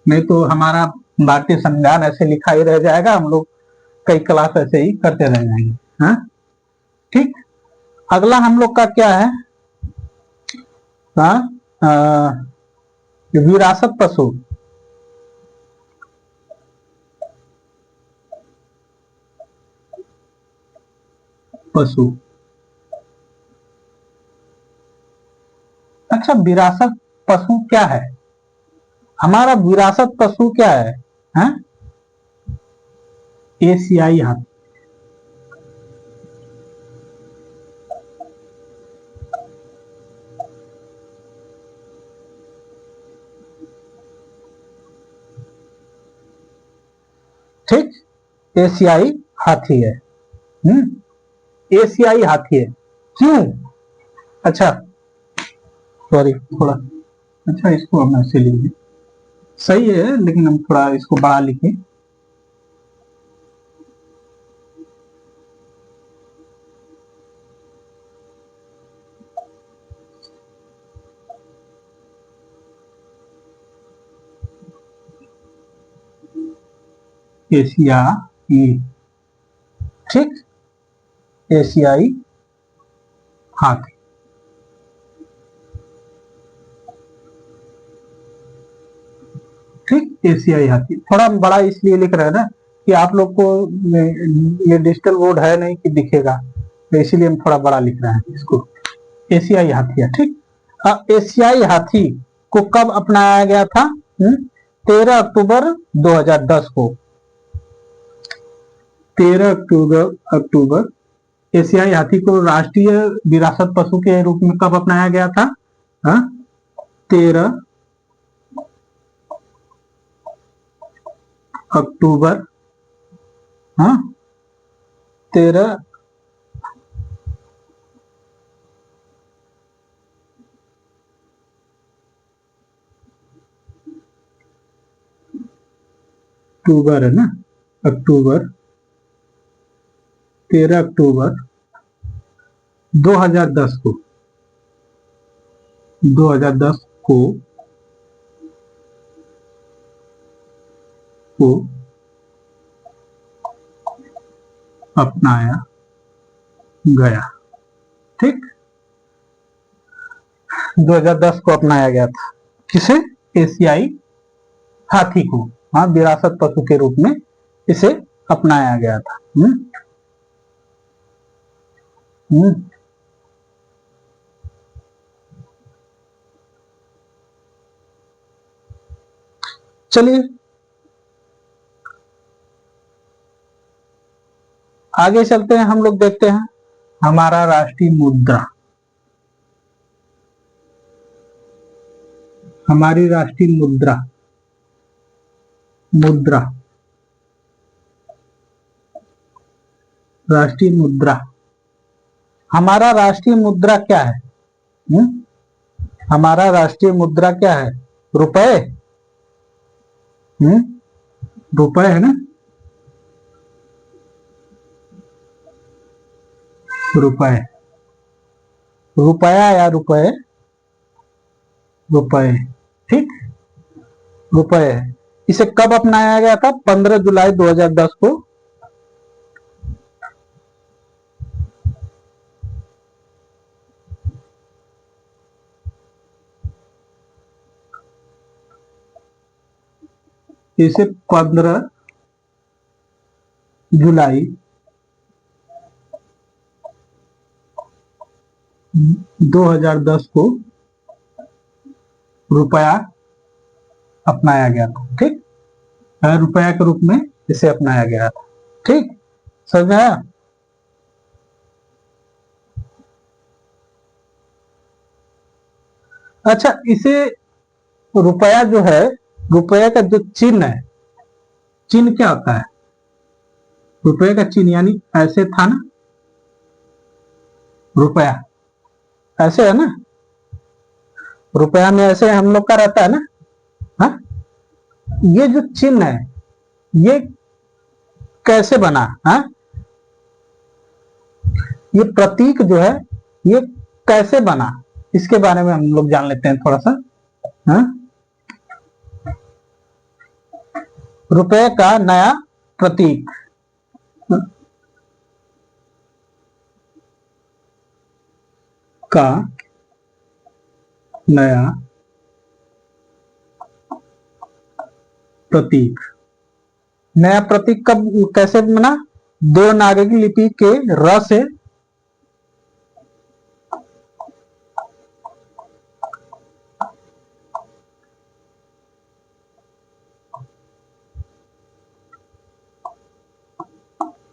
नहीं तो हमारा भारतीय संविधान ऐसे लिखा ही रह जाएगा, हम लोग कई क्लास ऐसे ही करते रह जाएंगे। हाँ, ठीक, अगला हम लोग का क्या है, विरासत पशु। अच्छा, विरासत पशु क्या है, हमारा विरासत पशु क्या है? हैं? एशियाई हाथी। ठीक, एशियाई हाथी है। एशियाई हाथी है, क्यों? अच्छा, सॉरी, थोड़ा, अच्छा इसको हम ऐसे लिखे, सही है, लेकिन हम थोड़ा इसको बड़ा लिखे। एशियाई, ठीक, एशियाई हाथी। ठीक, एशियाई हाथी थोड़ा बड़ा इसलिए लिख रहे हैं ना कि आप लोग को ये डिजिटल बोर्ड है नहीं कि दिखेगा, तो इसीलिए हम थोड़ा बड़ा लिख रहे हैं इसको। एशियाई हाथी है, ठीक। एशियाई हाथी को कब अपनाया गया था? 13 अक्टूबर 2010 को। 13 अक्टूबर एशियाई हाथी को राष्ट्रीय विरासत पशु के रूप में कब अपनाया गया था? 13 अक्टूबर, 13 अक्टूबर है ना, अक्टूबर, 13 अक्टूबर 2010 को, 2010 को अपनाया गया, ठीक। 2010 को अपनाया गया था, किसे? एशियाई हाथी को, विरासत पशु के रूप में इसे अपनाया गया था। चलिए आगे चलते हैं, हम लोग देखते हैं हमारा राष्ट्रीय मुद्रा, हमारी राष्ट्रीय मुद्रा, मुद्रा, राष्ट्रीय मुद्रा, हमारा राष्ट्रीय मुद्रा क्या है? हमारा राष्ट्रीय मुद्रा क्या है? रुपए, रुपए है ना, रुपए, रुपया या रुपए, रुपए, ठीक, रुपए। इसे कब अपनाया गया था? 15 जुलाई 2010 को। इसे 15 जुलाई 2010 को रुपया अपनाया गया था, ठीक, रुपया के रूप में इसे अपनाया गया था, ठीक, समझ में आया? अच्छा, इसे रुपया जो है, रुपये का जो चिन्ह है, चिन्ह क्या होता है? रुपये का चिन्ह यानी ऐसे था ना, रुपया ऐसे है ना, रुपया में ऐसे हम लोग का रहता है ना, हाँ? ये जो चिन्ह है ये कैसे बना? ये प्रतीक जो है ये कैसे बना, इसके बारे में हम लोग जान लेते हैं थोड़ा सा। रुपए का नया प्रतीक, का नया प्रतीक, नया प्रतीक कब कैसे बना? देवनागरी लिपि के र से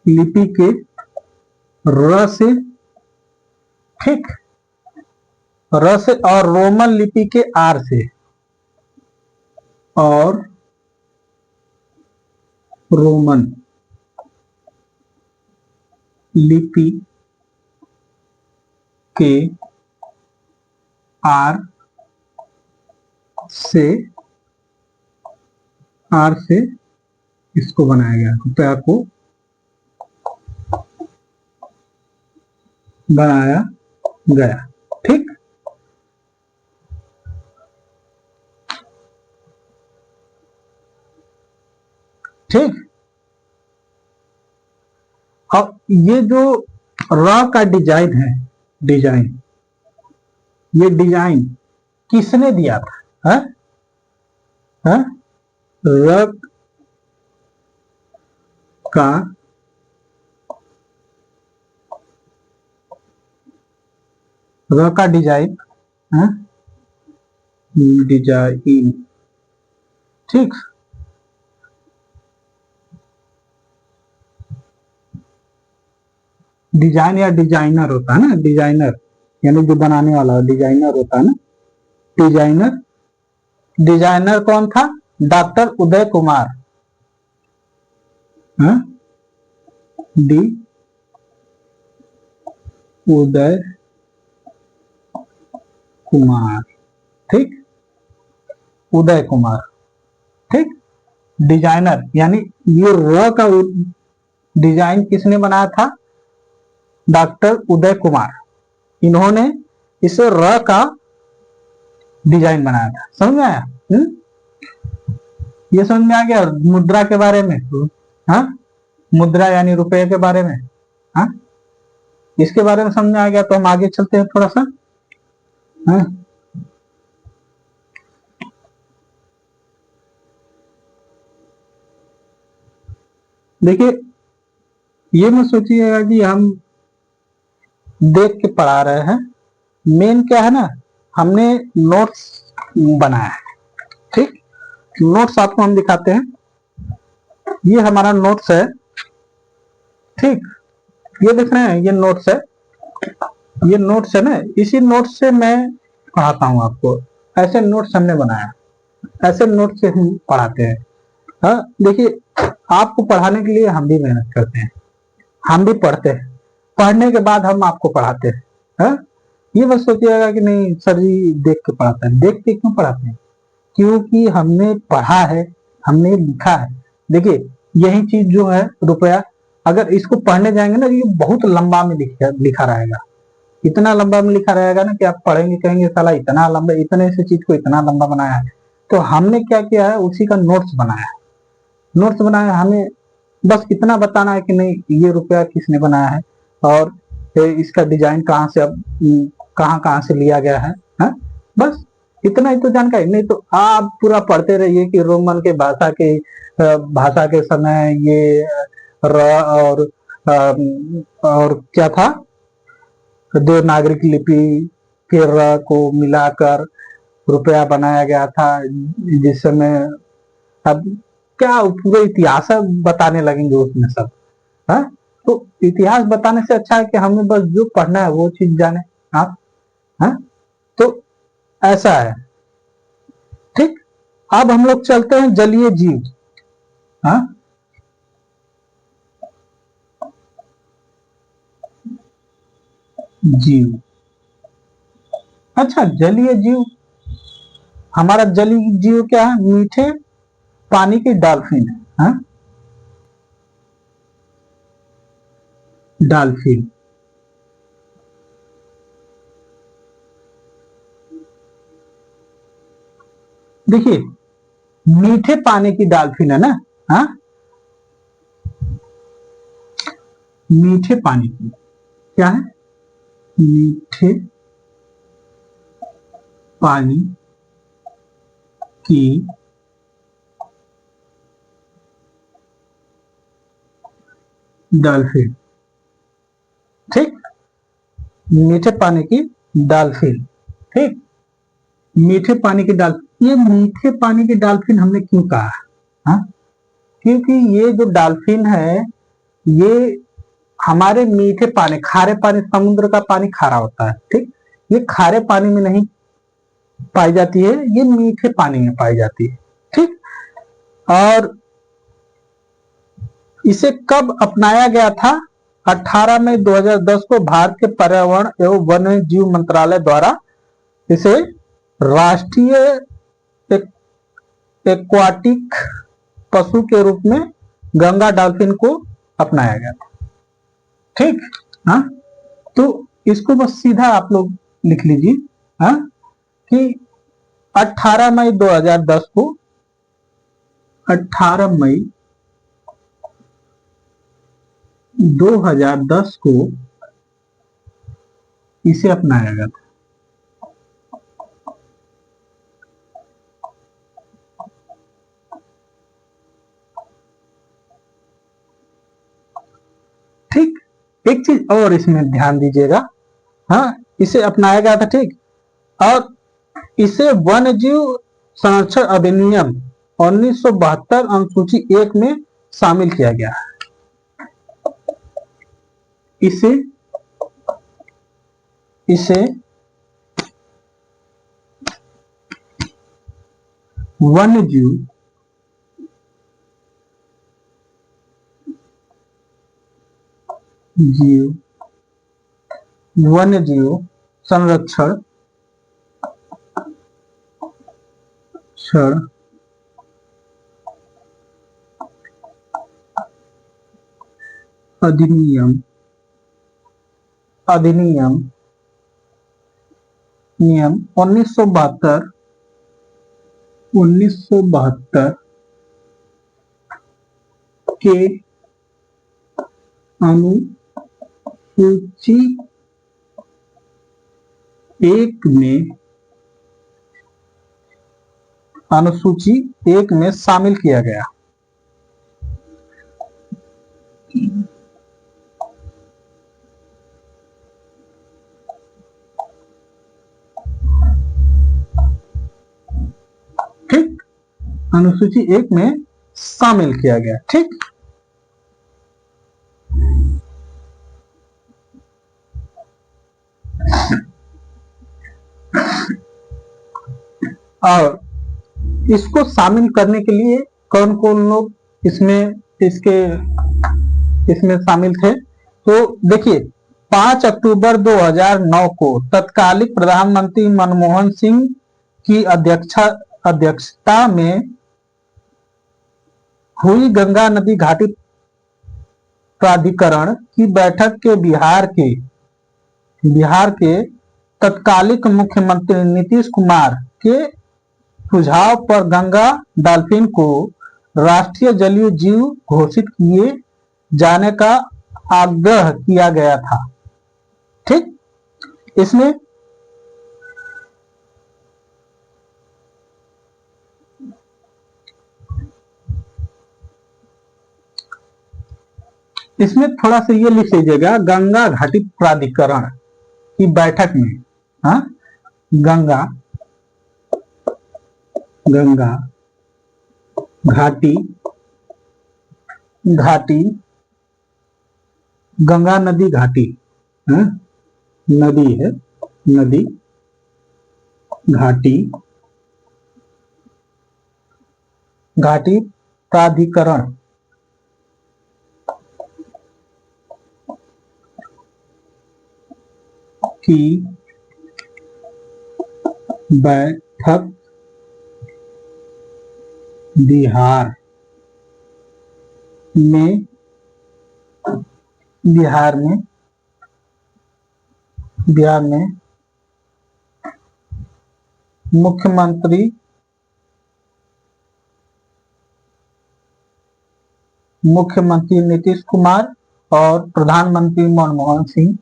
लिपि के र से, ठीक, र से और रोमन लिपि के आर से, और रोमन लिपि के आर से, आर से इसको बनाया गया, रुपया को बनाया गया, ठीक। ठीक, और ये जो र का डिजाइन है, डिजाइन, ये डिजाइन किसने दिया था? है? र का डिजाइन, है? डिजाइन, ठीक। डिजाइन या डिजाइनर होता है ना, डिजाइनर यानी जो बनाने वाला डिजाइनर होता है ना, डिजाइनर। डिजाइनर कौन था? डॉक्टर उदय कुमार। हाँ? डी उदय कुमार, ठीक, उदय कुमार, ठीक। डिजाइनर यानी ये र का डिजाइन किसने बनाया था? डॉक्टर उदय कुमार। इन्होंने इसे र का डिजाइन बनाया था। समझ में आया? ये समझ में आ गया मुद्रा के बारे में? हाँ, मुद्रा यानी रुपए के बारे में। हाँ, इसके बारे में समझ में आ गया तो हम आगे चलते हैं थोड़ा सा। हाँ? देखिए, ये मत सोचिएगा कि हम देख के पढ़ा रहे हैं। मेन क्या है ना, हमने नोट्स बनाया है, ठीक। नोट्स आपको हम दिखाते हैं। ये हमारा नोट्स है, ठीक। ये देख रहे हैं, ये नोट्स है, ये नोट्स है ना। इसी नोट्स से मैं पढ़ाता हूँ आपको। ऐसे नोट्स हमने बनाया, ऐसे नोट्स से हम पढ़ाते हैं। हाँ, देखिए, आपको पढ़ाने के लिए हम भी मेहनत करते हैं, हम भी पढ़ते हैं, पढ़ने के बाद हम आपको पढ़ाते हैं। हाँ? ये बस सोचिएगा कि नहीं सर जी देख के पढ़ाते हैं। देख के क्यों पढ़ाते हैं? क्योंकि हमने पढ़ा है, हमने लिखा है। देखिए, यही चीज जो है रुपया, अगर इसको पढ़ने जाएंगे ना, ये बहुत लंबा में लिखा रहेगा। इतना लंबा में लिखा रहेगा ना कि आप पढ़ेंगे कहेंगे साला इतना लंबा, इतने से चीज को इतना लंबा बनाया है। तो हमने क्या किया है, उसी का नोट्स बनाया है। नोट्स बनाया, हमें बस इतना बताना है कि नहीं ये रुपया किसने बनाया है और इसका डिजाइन कहाँ से, अब कहाँ कहाँ से लिया गया है। हा? बस इतना ही तो जानकारी। नहीं तो आप पूरा पढ़ते रहिए कि रोमन के भाषा के समय ये र और क्या था, देवनागरिक लिपि के र को मिलाकर रुपया बनाया गया था, जिस समय अब क्या पूरे इतिहास बताने लगेंगे उसमें सब। है? तो इतिहास बताने से अच्छा है कि हमें बस जो पढ़ना है वो चीज जाने आप। है? तो ऐसा है, ठीक। अब हम लोग चलते हैं जलीय जीव। हाँ, जीव। अच्छा, जलीय जीव, हमारा जलीय जीव क्या है? मीठे पानी की डॉल्फिन है। हाँ? डॉल्फिन, देखिए, मीठे पानी की डॉल्फिन है ना। हाँ, मीठे पानी की क्या है? मीठे पानी की डॉल्फिन, ठीक। मीठे पानी की डॉल्फिन, ठीक। मीठे पानी की डॉल्फिन, ये मीठे पानी की डॉल्फिन हमने क्यों कहा? हाँ? क्योंकि ये जो डॉल्फिन है, ये हमारे मीठे पानी, खारे पानी, समुद्र का पानी खारा होता है, ठीक। ये खारे पानी में नहीं पाई जाती है, ये मीठे पानी में पाई जाती है, ठीक। और इसे कब अपनाया गया था? 18 मई 2010 को भारत के पर्यावरण एवं वन्य जीव मंत्रालय द्वारा इसे राष्ट्रीय एक्वाटिक पशु के रूप में गंगा डॉल्फिन को अपनाया गया था, ठीक। हाँ, तो इसको बस सीधा आप लोग लिख लीजिए। हाँ, कि 18 मई 2010 को, 18 मई 2010 को इसे अपनाया गया था। ठीक, एक चीज और इसमें ध्यान दीजिएगा, हाँ, इसे अपनाया गया था, ठीक। और इसे वन्य जीव संरक्षण अधिनियम 1972 अनुसूची 1 में शामिल किया गया है। इसे इसे वन्य जीव वन्य जीव संरक्षण अधिनियम 1972 के अनुसूची 1 में शामिल किया गया। ठीक, अनुसूची 1 में शामिल किया गया, ठीक। और इसको शामिल करने के लिए कौन कौन लोग इसमें शामिल थे, तो देखिए 5 अक्टूबर 2009 को तत्कालीन प्रधानमंत्री मनमोहन सिंह की अध्यक्षता में हुई गंगा नदी घाटी प्राधिकरण की बैठक के बिहार के तत्कालीन मुख्यमंत्री नीतीश कुमार के सुझाव पर गंगा डॉल्फिन को राष्ट्रीय जलीय जीव घोषित किए जाने का आग्रह किया गया था, ठीक। इसमें थोड़ा सा ये लिख लीजिएगा, गंगा घाटी प्राधिकरण की बैठक में, हाँ, गंगा घाटी गंगा नदी घाटी, हाँ, नदी है, नदी घाटी प्राधिकरण की बैठक बिहार में मुख्यमंत्री नीतीश कुमार और प्रधानमंत्री मनमोहन सिंह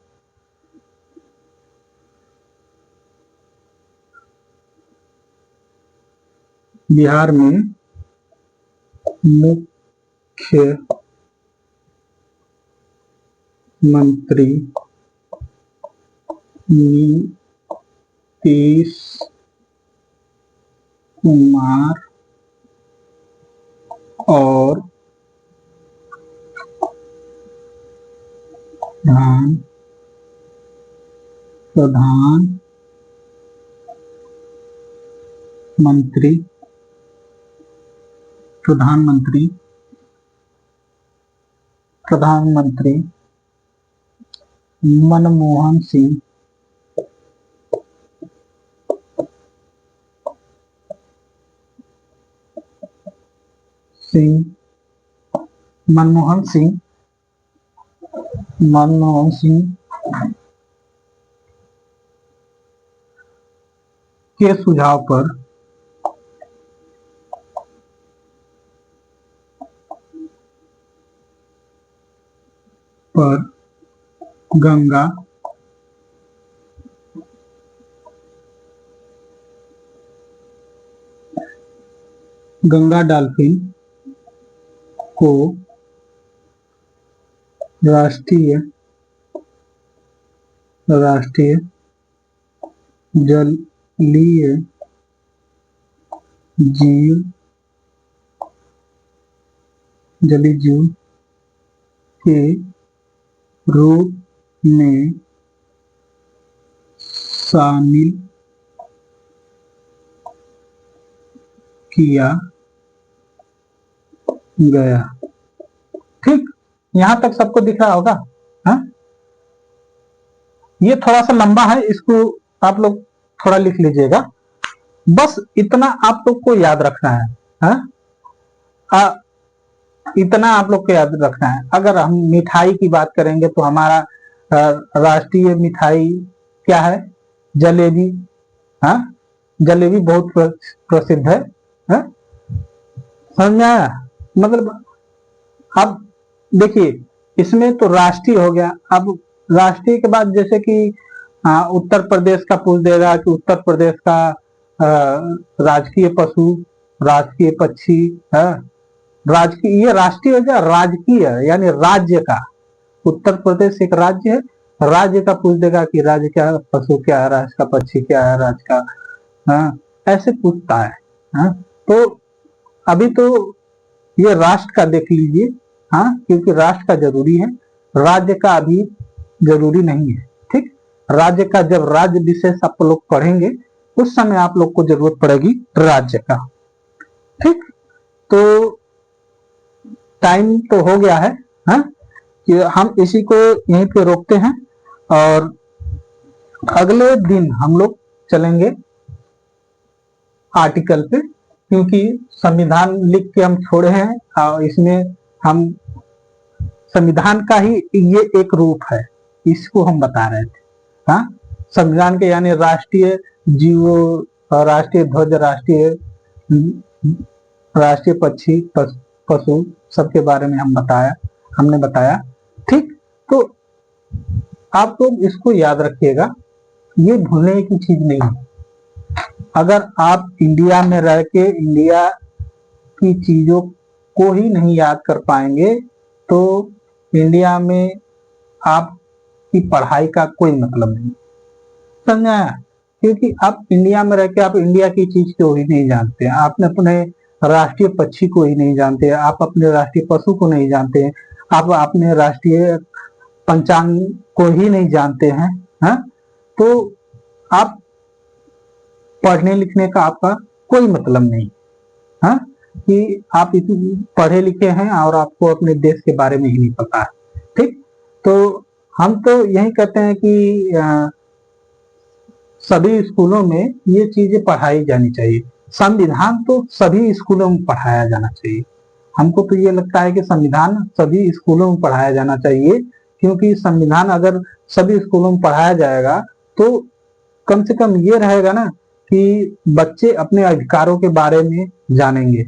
बिहार में मुख्यमंत्री नीतीश कुमार और प्रधानमंत्री मनमोहन सिंह के सुझाव पर पर गंगा डॉल्फिन को राष्ट्रीय जलीय जीव के रूप में शामिल किया गया। ठीक, यहां तक सबको दिख रहा होगा। हाँ, ये थोड़ा सा लंबा है, इसको आप लोग थोड़ा लिख लीजिएगा। बस इतना आप लोग को याद रखना है। हाँ, इतना आप लोग को याद रखना है। अगर हम मिठाई की बात करेंगे तो हमारा राष्ट्रीय मिठाई क्या है? जलेबी। हाँ, जलेबी बहुत प्रसिद्ध है। हाँ? समझ में आया? मतलब अब देखिए, इसमें तो राष्ट्रीय हो गया। अब राष्ट्रीय के बाद जैसे कि उत्तर प्रदेश का पूछ देगा कि उत्तर प्रदेश का राजकीय पशु, राजकीय पक्षी है। राजकीय, ये राष्ट्रीय हो गया। राजकीय यानी राज्य का, उत्तर प्रदेश एक राज्य है, राज्य का पूछ देगा कि राज्य का पशु क्या है, राज्य का पक्षी क्या है, राज्य का। हाँ, ऐसे पूछता है। हाँ, तो अभी तो ये राष्ट्र का देख लीजिए। हाँ, क्योंकि राष्ट्र का जरूरी है, राज्य का अभी जरूरी नहीं है। ठीक, राज्य का जब राज्य विशेष आप लोग पढ़ेंगे उस समय आप लोग को जरूरत पड़ेगी राज्य का। ठीक, तो टाइम तो हो गया है। हाँ, कि हम इसी को यहीं पे रोकते हैं और अगले दिन हम लोग चलेंगे आर्टिकल पे, क्योंकि संविधान लिख के हम छोड़े हैं और इसमें हम संविधान का ही ये एक रूप है, इसको हम बता रहे थे। हाँ, संविधान के यानी राष्ट्रीय जीवो, राष्ट्रीय ध्वज, राष्ट्रीय पक्षी, पशु सबके बारे में हमने बताया। ठीक, तो आप लोग इसको याद रखिएगा, ये भूलने की चीज नहीं है। अगर आप इंडिया में रह के इंडिया की चीजों को ही नहीं याद कर पाएंगे तो इंडिया में आपकी पढ़ाई का कोई मतलब नहीं। समझा? क्योंकि आप इंडिया में रह के आप इंडिया की चीज को ही नहीं जानते, आपने अपने राष्ट्रीय पक्षी को ही नहीं जानते, आप अपने राष्ट्रीय पशु को नहीं जानते, आप अपने राष्ट्रीय पंचांग को ही नहीं जानते हैं। हाँ? तो आप पढ़ने लिखने का आपका कोई मतलब नहीं। हाँ, कि आप पढ़े लिखे हैं और आपको अपने देश के बारे में ही नहीं पता है। ठीक, तो हम तो यही कहते हैं कि सभी स्कूलों में ये चीजें पढ़ाई जानी चाहिए। संविधान तो सभी स्कूलों में पढ़ाया जाना चाहिए। हमको तो ये लगता है कि संविधान सभी स्कूलों में पढ़ाया जाना चाहिए, क्योंकि संविधान अगर सभी स्कूलों में पढ़ाया जाएगा तो कम से कम ये रहेगा ना कि बच्चे अपने अधिकारों के बारे में जानेंगे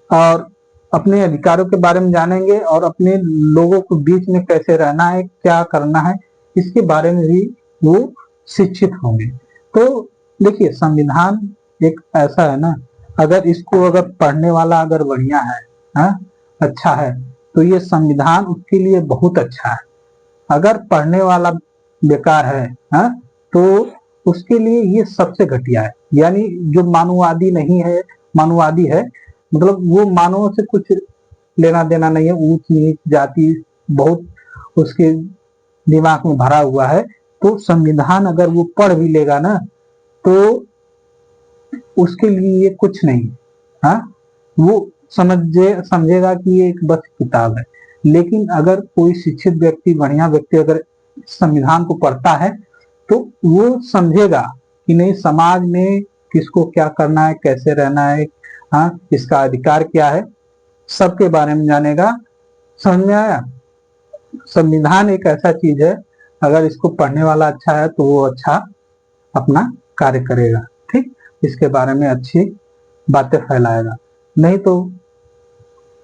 और अपने अधिकारों के बारे में जानेंगे और अपने लोगों के बीच में कैसे रहना है, क्या करना है, इसके बारे में भी वो शिक्षित होंगे। तो देखिए, संविधान एक ऐसा है ना, अगर इसको अगर पढ़ने वाला अगर बढ़िया है, हाँ, अच्छा है, तो ये संविधान उसके लिए बहुत अच्छा है। अगर पढ़ने वाला बेकार है, हाँ, तो उसके लिए ये सबसे घटिया है। यानी जो मानववादी नहीं है, मानववादी है, मतलब वो मानव से कुछ लेना देना नहीं है, ऊंच नीच जाति बहुत उसके दिमाग में भरा हुआ है। तो संविधान अगर वो पढ़ भी लेगा ना तो उसके लिए ये कुछ नहीं। हाँ, वो समझेगा कि ये एक बस किताब है। लेकिन अगर कोई शिक्षित व्यक्ति, बढ़िया व्यक्ति अगर संविधान को पढ़ता है तो वो समझेगा कि नहीं, समाज में किसको क्या करना है, कैसे रहना है, हाँ, इसका अधिकार क्या है, सबके बारे में जानेगा। समझ में आया? संविधान एक ऐसा चीज है, अगर इसको पढ़ने वाला अच्छा है तो वो अच्छा अपना कार्य करेगा। ठीक, इसके बारे में अच्छी बातें फैलाएगा। नहीं तो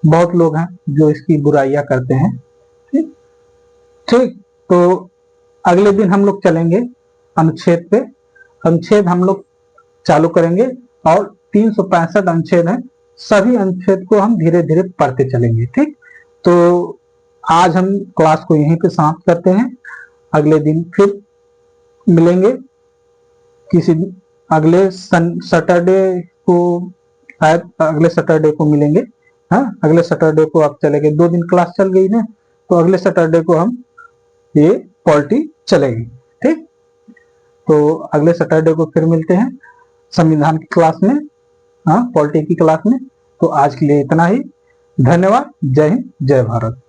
बहुत लोग हैं जो इसकी बुराइयां करते हैं। ठीक, ठीक, तो अगले दिन हम लोग चलेंगे अनुच्छेद पे। अनुच्छेद हम लोग चालू करेंगे और 365 अनुच्छेद हैं, सभी अनुच्छेद को हम धीरे धीरे पढ़ते चलेंगे। ठीक, तो आज हम क्लास को यहीं पे समाप्त करते हैं। अगले दिन फिर मिलेंगे, किसी अगले सैटरडे को, शायद अगले सैटरडे को मिलेंगे। हाँ, अगले सैटरडे को आप चले गए, 2 दिन क्लास चल गई ना, तो अगले सैटरडे को हम ये पॉलिटी चलेगी। ठीक, तो अगले सैटरडे को फिर मिलते हैं संविधान की क्लास में, हाँ, पॉलिटी की क्लास में। तो आज के लिए इतना ही। धन्यवाद। जय हिंद, जय भारत।